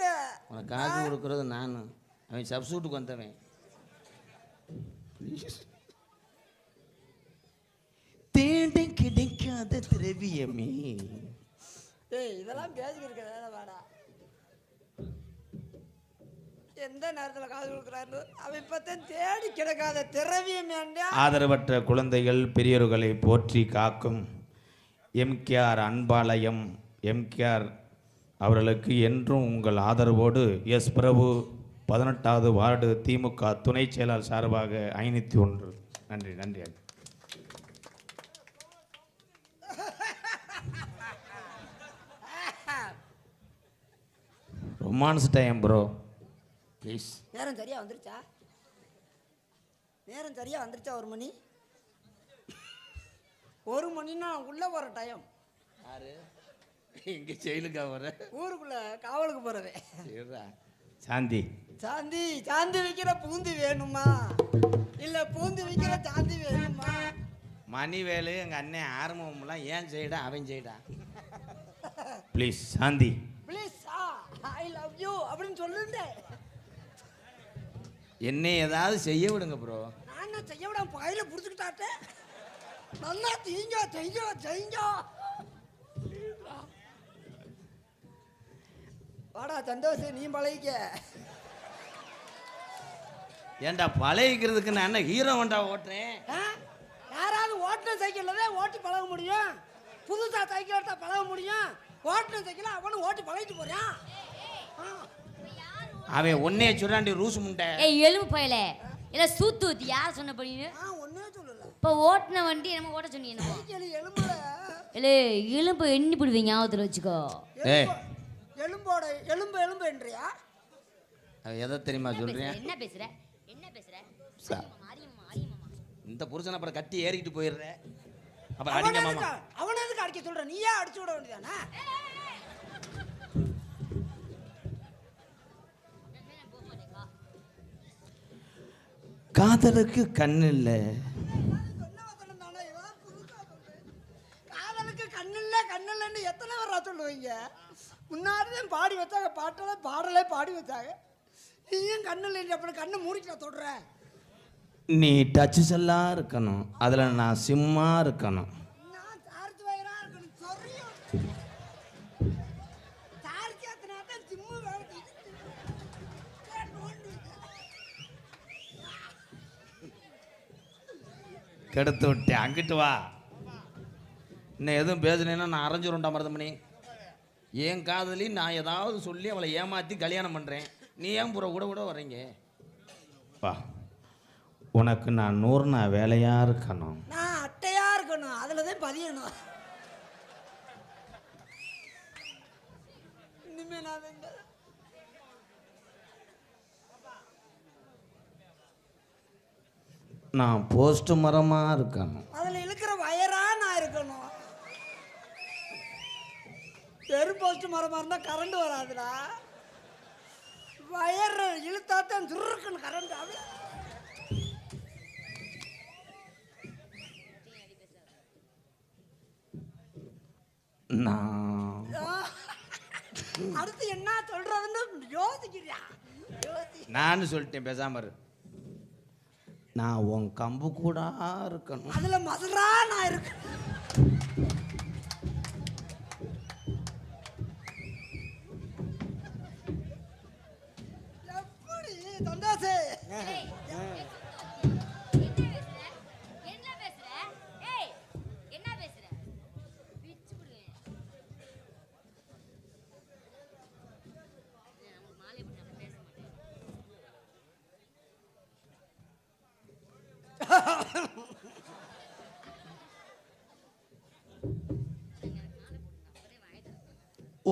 S1: உனக்கு காசு கொடுக்குறது நான். அவன் சப்ஸ்டியூட்டுக்கு வந்தவன். தேடி கிடைக்காத திரவியமே.
S4: ஏய் இதெல்லாம் பேசிக்கிட்டு வாடா. எந்த நேரத்தில் காசு கொடுக்குறாரு அவன் இப்பத்தான் தேடி கிடைக்காத திரவியம்.
S1: ஆதரவற்ற குழந்தைகள் பெரியோர்களை போற்றி காக்கும் எம்கேஆர் அன்பாலயம் எம்கேஆர் அவர்களுக்கு என்றும் உங்கள் ஆதரவோடு எஸ் பிரபு 18வது வார்டு திமுக துணை செயலாளர் சார்பாக 501. நன்றி நன்றி. Romance time bro please.
S4: நேரம் சரியா வந்துருச்சா? நேரம் சரியா வந்துருச்சா? 1 மணி. 1 மணின்னா உள்ள போற டைம்.
S1: யாரு இங்கே ஜெயிலுக்கா வர?
S4: ஊருக்குள்ள காவலுக்கு போறவே.
S1: சாந்தி
S4: சாந்தி சாந்தி வைக்கிற பூந்தி வேணுமா இல்ல பூந்தி வைக்கிற சாந்தி வேணுமா?
S1: மணிவேலு எங்கள் அண்ணன் ஆரம்பம்லாம் ஏன் செய்யடா அவன் செய்யடா. Please Shanthi
S4: please I love you அப்படின்னு சொல்லுங்க.
S1: என்னை ஏதாவது செய்ய விடுங்க ப்ரோ.
S4: நான் என்ன செய்ய விட பகையில புடிச்சுக்கிட்டாட்டே. நல்லா தீங்க செய்ய செய்ய. வாடா சந்தோஷம் நீ பழகிக்க.
S1: ஏன்டா பழகிக்கிறதுக்கு நான் என்ன ஹீரோ வண்டா ஓட்டுறேன்?
S4: யாராவது ஓட்டின சைக்கிள்ல தான் ஓட்டி பழக முடியும். புதுசா சைக்கிள் எடுத்தா பழக முடியும். ஓட்டின சைக்கிள் அவனும் ஓட்டி பழகிட்டு போறான்.
S1: அவன் ஒன்னே சுராண்டி ரூசு முண்டை.
S2: ஏய் எலும்பு பயலே, இல்ல சூத்து ஊத்தி யார் சொன்ன பண்ணின்னு
S6: ஒன்னே சொல்லல.
S2: இப்போ ஓட்டின வண்டி நம்ம ஓட்ட சொன்னீங்க என்னமோ.
S6: எலும்புல
S2: இல்ல எலும்பு எண்ணி பிடிவீங்க ஞாபகத்தில் வச்சுக்கோ.
S1: ஏய்
S6: எலும்போட எலும்பு எலும்பு என்றியா?
S1: எதை தெரியுமா சொல்றேன்?
S2: என்ன பேசுற என்ன பேசுற? மாரியம்மா மாரியம்மா
S1: இந்த புருஷனை அப்புறம் கட்டி ஏறிக்கிட்டு போயிடுற. அப்புறம் அடிங்க மாமா.
S6: அவனை எதுக்கு அடிக்க சொல்ற? நீயே அடிச்சு விட வேண்டியதானே?
S1: காதலுக்கு கண்ணு இல்லை.
S6: காதலுக்கு கண்ணில்ல கண்ணில்லன்னு எத்தனை பேரா சொல்லுவீங்க? முன்னாடிதான் பாடி வச்சாங்க, பாட்டெல்லாம் பாடலே பாடி வச்சாங்க. நீயும் கண்ணில் அப்படி கண்ணை மூடிக்க தொடுற.
S1: நீ டச்சஸ் எல்லாம் இருக்கணும், அதுல நான் சிம்மா இருக்கணும்.
S6: நான் சார்ஜ் வயரா இருக்கணும். சொரியும் சார்ஜ் ஏத்தினாதான் ஜிம்மு வேலை
S1: கெடுத்து விட்டேன். அங்கிட்டு வா. இன்னும் எதுவும் பேசுனேன்னா நான் அரைஞ்சிருண்டா மருதமணி. என் காதலி நான் ஏதாவது சொல்லி அவளை ஏமாற்றி கல்யாணம் பண்ணுறேன். நீ ஏன் புற கூட கூட வர்றீங்க? வா, உனக்கு நான் 100 நான் வேலையாக இருக்கணும்.
S6: நான் அட்டையா இருக்கணும், அதில் தான் பதியணும். இனிமே நான்
S1: நான் போஸ்ட் மரமாக இருக்கணும்.
S6: அதில் இழுக்கிற வயரா நான் இருக்கணும். பெரும் போஸ்ட் மரமாக இருந்தால் கரண்ட் வராதுடா. வயர் இழுத்தாத்தான் துருக்குன்னு கரண்ட்.
S1: நான்
S6: அடுத்து என்ன சொல்றதுன்னு யோசிக்கிறியா?
S1: நான் சொல்லிட்டேன், பேசாம இரு. நான் உன் கம்பு கூட இருக்கணும்.
S6: அதுல மதுரா நான் இருக்கேன். எப்படி சந்தோஷே?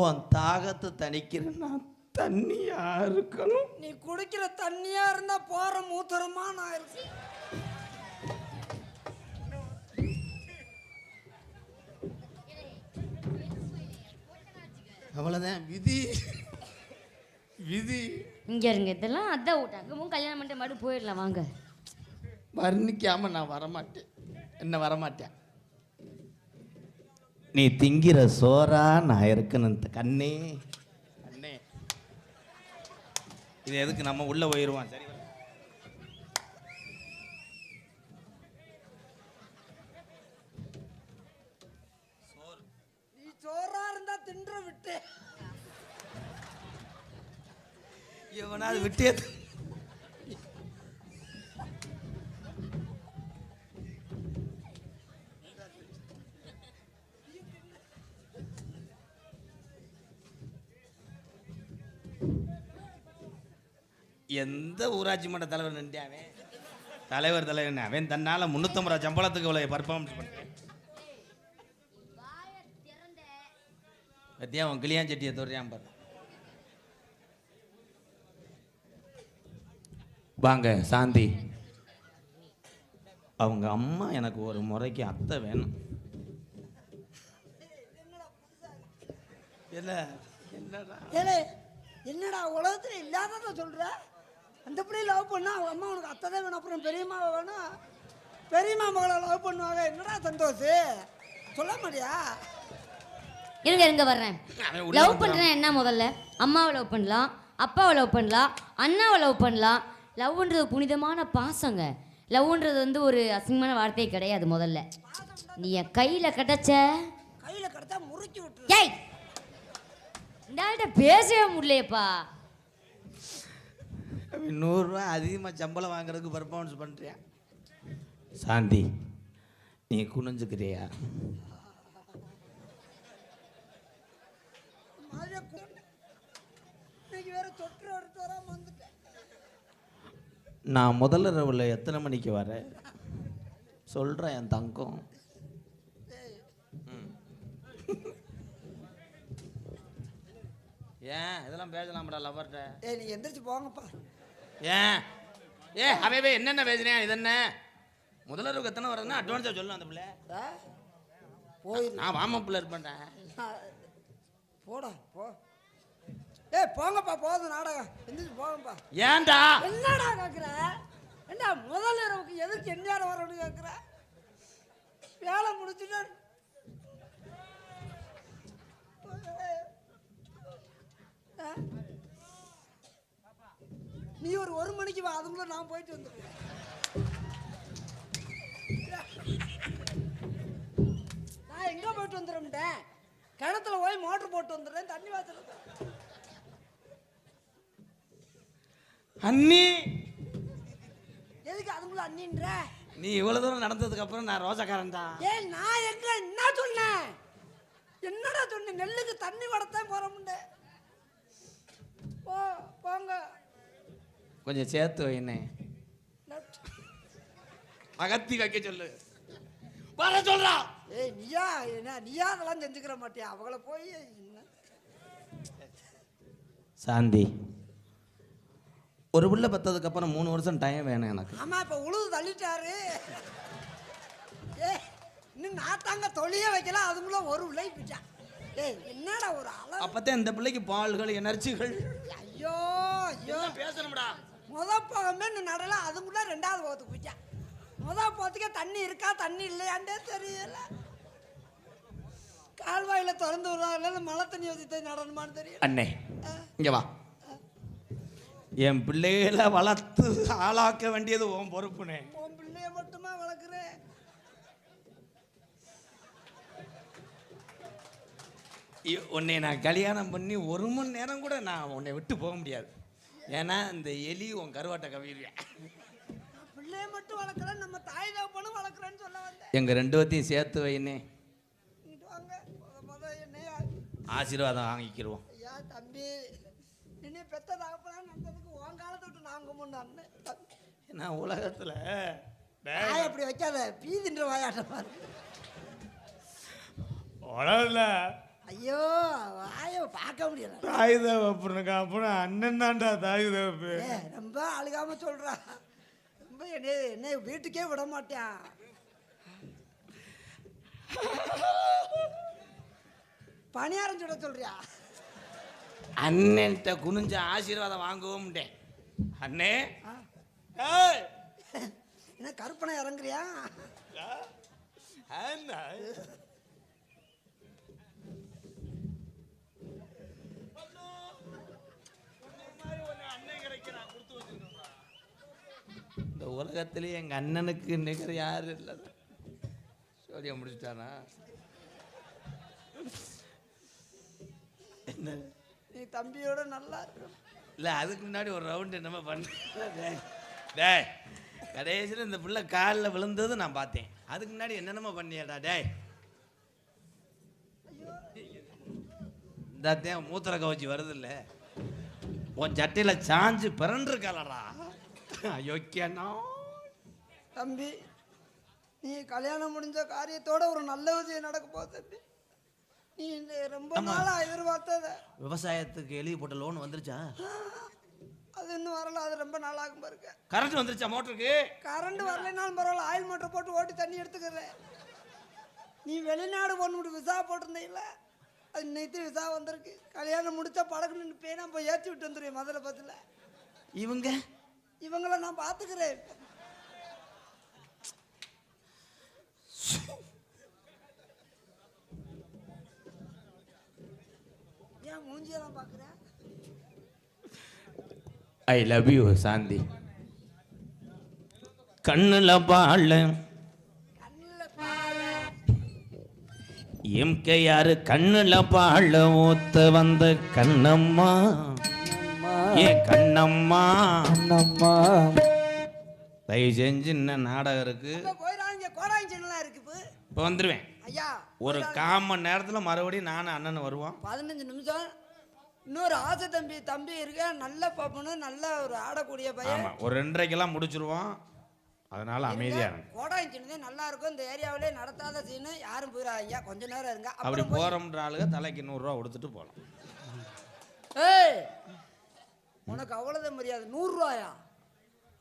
S1: உன் தாகத்தை தணிக்கிற நான் தண்ணியா இருக்கணும்.
S6: நீ குடிக்கிற தண்ணியா இருந்தா போற மூத்தரமா நான் இருக்கேன்.
S1: அவ்வளவுதான் விதி. விதி
S2: இங்க இருங்க, இதெல்லாம் அதான் விட்டாங்க. கல்யாணம் பண்ணிட்டு மட்டும் போயிடலாம் வாங்க.
S1: வர்ணிக்காம நான் வரமாட்டேன். என்ன வரமாட்டேன். நீ திங்கிற சோறா நான் இருக்கணும். கண்ணே கண்ணே, இது எதுக்கு நம்ம உள்ள போயிடுவான். சரி,
S6: நீ சோறா இருந்தா தின்ற விட்டு
S1: இவனாவது விட்டே. எந்த ஊராட்சி மன்ற தலைவர் நின்றாவே தலைவர் அவன் தன்னால 350 ரூபா சம்பளத்துக்கு இவ்வளவு பர்ஃபார்மன்ஸ் பண்ணுறேன். பத்தியா உன் கிளியாஞ்சட்டியை தோறியான் பாரு. வாங்க சாந்தி. அவங்க அம்மா எனக்கு ஒரு முறைக்கு அத்தை வேணும். என்ன என்னடா
S6: ஏலே என்னடா உலகத்துல இல்லாதத சொல்ற? அந்த பிள்ளையை லவ் பண்ணா அவங்க அம்மா உனக்கு அத்தை தான் வேணும், அப்புறம் பெரியம்மாவை வேணும். பெரியம்மா மகளை லவ் பண்ணுவாங்க. என்னடா சந்தோஷ் சொல்ல மாட்டியா?
S2: இருங்க இருங்க வர்றேன். லவ் பண்ணுறேன்னா என்ன? முதல்ல அம்மாவை லவ் பண்ணலாம், அப்பாவை லவ் பண்ணலாம், அண்ணாவை லவ் பண்ணலாம். லவ்ன்றது புனிதமான பாசங்க. லவ்ன்றது வந்து ஒரு அசிங்கமான வார்த்தையே கிடையாது. முதல்ல நீ என் கையில் கிடச்ச
S6: கையில கிடச்சா முறுக்கி விட்டு.
S2: ஏய் இந்த பேசவே முடியலையப்பா.
S1: 100 ரூபா அதிகமாக சம்பளம் வாங்குறதுக்கு பர்ஃபார்மன்ஸ் பண்ணுறியா? சாந்தி நீ குனிஞ்சுக்கிறியா?
S6: இன்னைக்கு வேற தொற்று எடுத்து வராம வந்துட்டேன்.
S1: நான் முதல்ல இரவில் எத்தனை மணிக்கு வரேன் சொல்கிறேன் என் தங்கம். ஏன் இதெல்லாம் பேசலாம்டா லவர்கிட்ட?
S6: ஏய் நீ எந்திரிச்சு போங்கப்பா.
S1: ஏன் அவைவே என்னென்ன பேசுறியா? இது என்ன முதல்ல இரவுக்கு எத்தனை வரதுன்னா அட்வான்ஸாக சொல்லலாம் அந்த பிள்ளை.
S6: போய்
S1: நான் வாம பிள்ளை இருப்பேன்டா.
S6: போடா போ. ஏய் போங்கப்பா, போதும் நாடகம், எந்திரிச்சு போங்கப்பா.
S1: ஏன்டா
S6: என்னடா கேட்குற? என்ன முதல் இரவுக்கு எதுக்கு எந்நேரம் வரணும்னு கேட்குற? வேலை முடிச்சுட்டு நீ ஒரு மணிக்கு வா, அதுக்குள்ள நான் போயிட்டு வந்துடுறேன். நான் எங்க போயிட்டு வந்துடுறேன்? கிணத்துல போய் மோட்டர் போட்டு வந்துடுறேன், தண்ணி வாசல்.
S1: அண்ணி
S6: எதுக்கு அதுக்குள்ள அண்ணின்ற?
S1: நீ இவ்வளவு தூரம் நடந்ததுக்கு அப்புறம் நான் ரோசக்காரன்டா.
S6: ஏய் நான் எங்க என்ன சொன்னேன்? என்னடா சொன்னேன்? நெல்லுக்கு தண்ணி வடத்தான் போறோம்னு. போங்க
S1: கொஞ்சம் சேர்த்து வைனே. அகத்தி வைக்க சொல்லு. வர சொல்றா.
S6: ஏய் நீயா அதெல்லாம் செஞ்சுக்கிற மாட்டியா? அவங்கள போய் என்ன
S1: சாந்தி, ஒரு புள்ள பத்ததுக்கு அப்புறம் 3 வருஷம் டைம் வேணும் எனக்கு.
S6: ஆமா இப்ப உழுது தள்ளிட்டாரு. ஏய் இன்னும் நான் தாங்க தொழியே வைக்கல, அதுக்குள்ள ஒரு விளைவிட்டான். ஏய் என்னடா ஒரு அளவு.
S1: அப்பதான் இந்த பிள்ளைக்கு பால்கள் எனர்ஜிகள்.
S6: ஐயோ ஐயோ
S1: பேசணும்டா.
S6: போகமே நடல, அதுக்குள்ள 2வது போகத்துக்கு போயிட்டான். போகத்துக்கே தண்ணி இருக்கா தண்ணி இல்லையாண்டே தெரியல. கால்வாயில திறந்து விடுறாங்க, மழை தண்ணி வச்சு நடணுமான்னு தெரியல.
S1: அண்ணே இங்க வா. என் பிள்ளைகளை வளர்த்து ஆளாக்க வேண்டியது உன் பொறுப்புனே.
S6: உன் பிள்ளைய மட்டுமா வளர்க்குறேன்?
S1: உன்னை நான் கல்யாணம் பண்ணி 1 மணி நேரம் கூட நான் உன்னை விட்டு போக முடியாது. ஏன்னா இந்த எலி உன் கருவாட்டை கவிடுவேன்.
S6: பிள்ளைய மட்டும் வளர்க்குறேன், நம்ம தாய் தகப்பனும் வளர்க்குறேன்னு சொல்ல வந்தேன்.
S1: எங்க 2 பேத்தையும் சேர்த்து வைனே.
S6: வாங்க என்னையா
S1: ஆசீர்வாதம் வாங்கிக்கிடுவோம்.
S6: ஐயா தம்பி, இனி பெத்த தகப்பனா நடந்ததுக்கு உன் காலத்தை விட்டு நான் கும்பிடுன்னு.
S1: ஏன்னா உலகத்துல
S6: வாய் அப்படி வைக்காத, பீதின்ற வாயாட்டம் பாரு.
S1: உலகத்துல
S6: ஐயோ வாயை பார்க்க முடியல.
S1: தாய் தகப்பனுக்கு அப்புறம் அண்ணன் தான்டா தாய் தகப்பு.
S6: ரொம்ப அழுகாம சொல்றா. ரொம்ப என்னை வீட்டுக்கே விட மாட்டேன். பணியாரம் சுட சொல்றியா?
S1: அண்ணன்ட்ட குனிஞ்ச ஆசீர்வாதம் வாங்கவும் அண்ணே.
S6: என்ன கற்பனை இறங்குறியா?
S1: இந்த உலகத்திலேயே எங்க அண்ணனுக்கு நிகர் யாரு இல்லை. சோதியா முடிச்சுட்டானா? என்ன
S6: நீ தம்பியோட நல்லா இருக்கும்.
S1: இல்லை அதுக்கு முன்னாடி ஒரு ரவுண்டு என்னமா பண்ண. டேய் கடைசியில் இந்த பிள்ளை காலில் விழுந்தது நான் பார்த்தேன். அதுக்கு முன்னாடி என்னென்னமா பண்ணியாடா? டேய் இந்தாத்தையும் மூத்திர கவச்சி வருது இல்லை, உன் சட்டையில் சாஞ்சு பிறண்டிருக்காளடா. யோக்கியண்ணா
S6: தம்பி, நீ கல்யாணம் முடிஞ்ச காரியத்தோட ஒரு நல்ல விஷயம் நடக்க போகுது தம்பி. நீ ரொம்ப நாளா எதிர்பார்த்தத
S1: விவசாயத்துக்கு எழுதி போட்ட லோன் வந்துருச்சா?
S6: அது இன்னும் வரல, அது ரொம்ப நாளாகும் பாருங்க.
S1: கரண்ட் வந்துருச்சா மோட்டருக்கு?
S6: கரண்ட் வரலைனாலும் பரவாயில்ல, ஆயில் மோட்டர் போட்டு ஓட்டி தண்ணி எடுத்துக்கிறேன். நீ வெளிநாடு போட்டு விசா போட்டிருந்தீங்கள, அது இன்னைக்கு விசா வந்திருக்கு. கல்யாணம் முடிச்சா படகுன்னு பேனா போய் ஏற்றி விட்டு வந்துடுவேன் மதுரை பத்தில். இவங்கள நான் பார்த்துக்கிறேன். ஏன் மூஞ்சியெல்லாம் பார்க்குறேன்?
S1: ஐ லவ் யூ சாந்தி. கண்ணுல பாழ எம்கையாரு கண்ணுல பாழ ஊத்த வந்த கண்ணம்மா, ஏ கண்ணம்மா. தயவு செஞ்சு இன்னும் நாடகம் இருக்கு, இப்போ வந்துடுவேன்.
S6: ஐயா
S1: ஒரு 1/4 மணி நேரத்தில் மறுபடியும் நானும் அண்ணன் வருவோம்.
S6: 15 நிமிஷம் இன்னொரு ஆசை தம்பி இருக்க நல்ல பாப்பனு நல்ல ஒரு ஆடக்கூடிய பையன்.
S1: ஆமா ஒரு 2:30க்கெல்லாம் முடிச்சிருவோம். அதனால அமைதியா இருங்க.
S6: கோடாயின் சின்னதே நல்லா இருக்கும். இந்த ஏரியாவிலே நடத்தாத சீனு யாரும் போயிடாதீங்க. கொஞ்ச நேரம் இருங்க.
S1: அப்படி போறோம்ன்ற ஆளுங்க தலைக்கு 100 ரூபா கொடுத்துட்டு போகலாம்.
S6: ஏய் உனக்கு அவ்வளவுதான் மரியாதை. 100 ரூபாயா?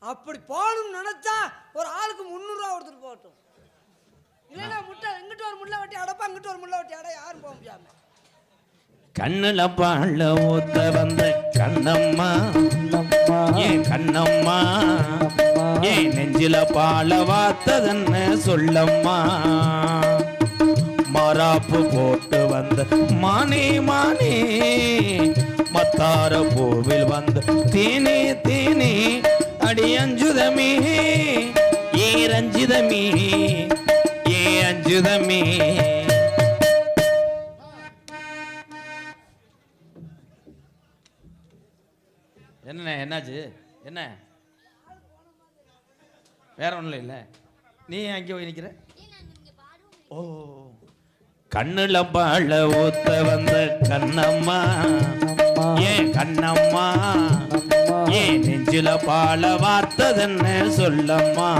S6: அப்படி போகணும்னு நினைச்சா ஒரு ஆளுக்கு 300 ரூபா கொடுத்துட்டு போகட்டும். இல்லைன்னா முட்டை இங்கிட்டு ஒரு முள்ள வெட்டி அடப்பா, இங்கிட்டு ஒரு முள்ள வெட்டி அட, யாரும் போக முடியாம.
S1: கண்ணுல பாழ ஊத்த வந்த கண்ணம்மா ஏன் கண்ணம்மா ஏன் நெஞ்சில பால வாத்ததன்னு சொல்லம்மா. மராப்பு போட்டு வந்த மானே மானே மத்தார பூவில் வந்த தேனே தேனே அடி அஞ்சுதமே ஏ ரஞ்சிதமே ஏ அஞ்சுதமே. என்ன என்னாச்சு? என்ன வேற ஒன்றும் இல்லை. நீ அங்கே போய் நிற்கிற? ஓ கண்ணுல பாழ ஊத்த வந்த கண்ணம்மா ஏன் கண்ணம்மா ஏன் நெஞ்சில பால வார்த்ததன்னு சொல்லம்மா.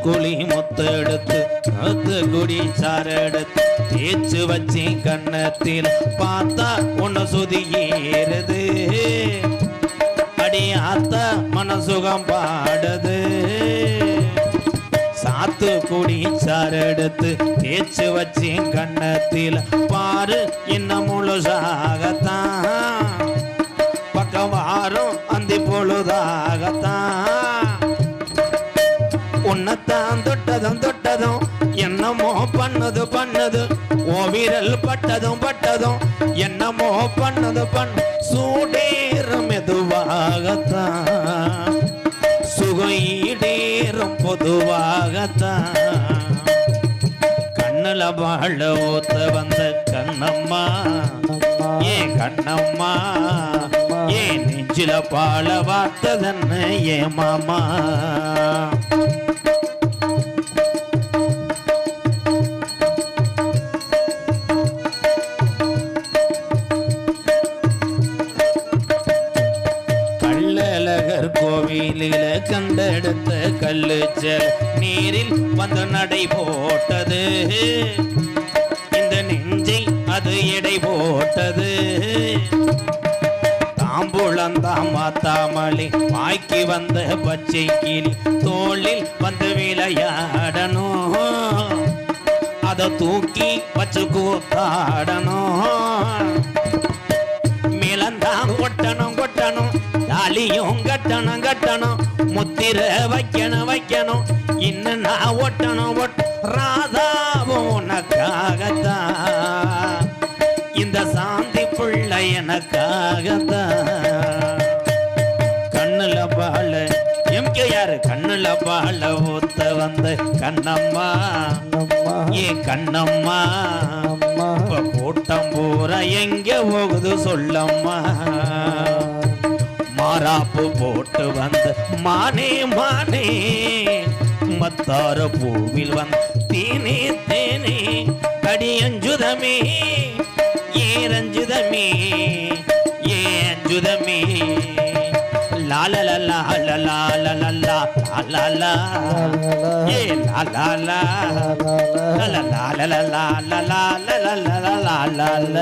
S1: குழி மொத்த எடுத்து அத்து குடி சார எடுத்து தேய்ச்சு வச்சு கண்ணத்தில் பார்த்தா உன்ன சுதி ஏறுது அடி ஆத்தா மனசுகம் பாடுது. சாத்து குடி சார எடுத்து தேய்ச்சு வச்சு கண்ணத்தில் பாரு இன்னும் முழுசாகத்தான் பக்கம் வாரும் அந்தி பொழுதாகத்தான். உன்னத்தான் தொட்டதும் தொட்டதும் என்னமோ பண்ணது பண்ணது ஓ விரல் பட்டதும் பட்டதும் என்னமோ பண்ணது சூடேறும் மெதுவாகத்தான் சுகையீடேறும் பொதுவாகத்தான். கண்ணுல வாழ ஊத்த வந்த கண்ணம்மா ஏன் கண்ணம்மா ஏன் நெஞ்சில பால வார்த்ததன்னு ஏ மாமா. கோவிலில கண்டெடுத்த கல்லுச்சல் நீரில் வந்து நடை போட்டது இந்த நெஞ்சை அது எடை போட்டது. தாம்பூலந்தாம் மாத்தாமலி வாய்க்கு வந்த பச்சை கிளி தோளில் வந்து விளையாடணும் அதை தூக்கி வச்சு கூத்தாடணும். மிளந்தான் கொட்டணும் கொட்டணும் தாலியும் கட்டணும் கட்டணும் முத்திர வைக்கணும் வைக்கணும் இன்னும் நான் ஒட்டணும் ராதாவும் உனக்காகத்தான் இந்த சாந்தி பிள்ளை எனக்காகத்தான். கண்ணுல பால எம்கேயாரு கண்ணுல பால ஊத்த வந்த கண்ணம்மா ஏ கண்ணம்மா கூட்டம் பூரா எங்க போகுது சொல்லம்மா. மாறாப்பு போட்டு வந்த மானே மானே மத்தார பூவில் வந்த தேனே தேனே அடி அஞ்சுதமே ஏ ரஞ்சுதமே ஏ அஞ்சுதமே. லால லால லால லால லால ஏ லால லால லால லால லால லால லால.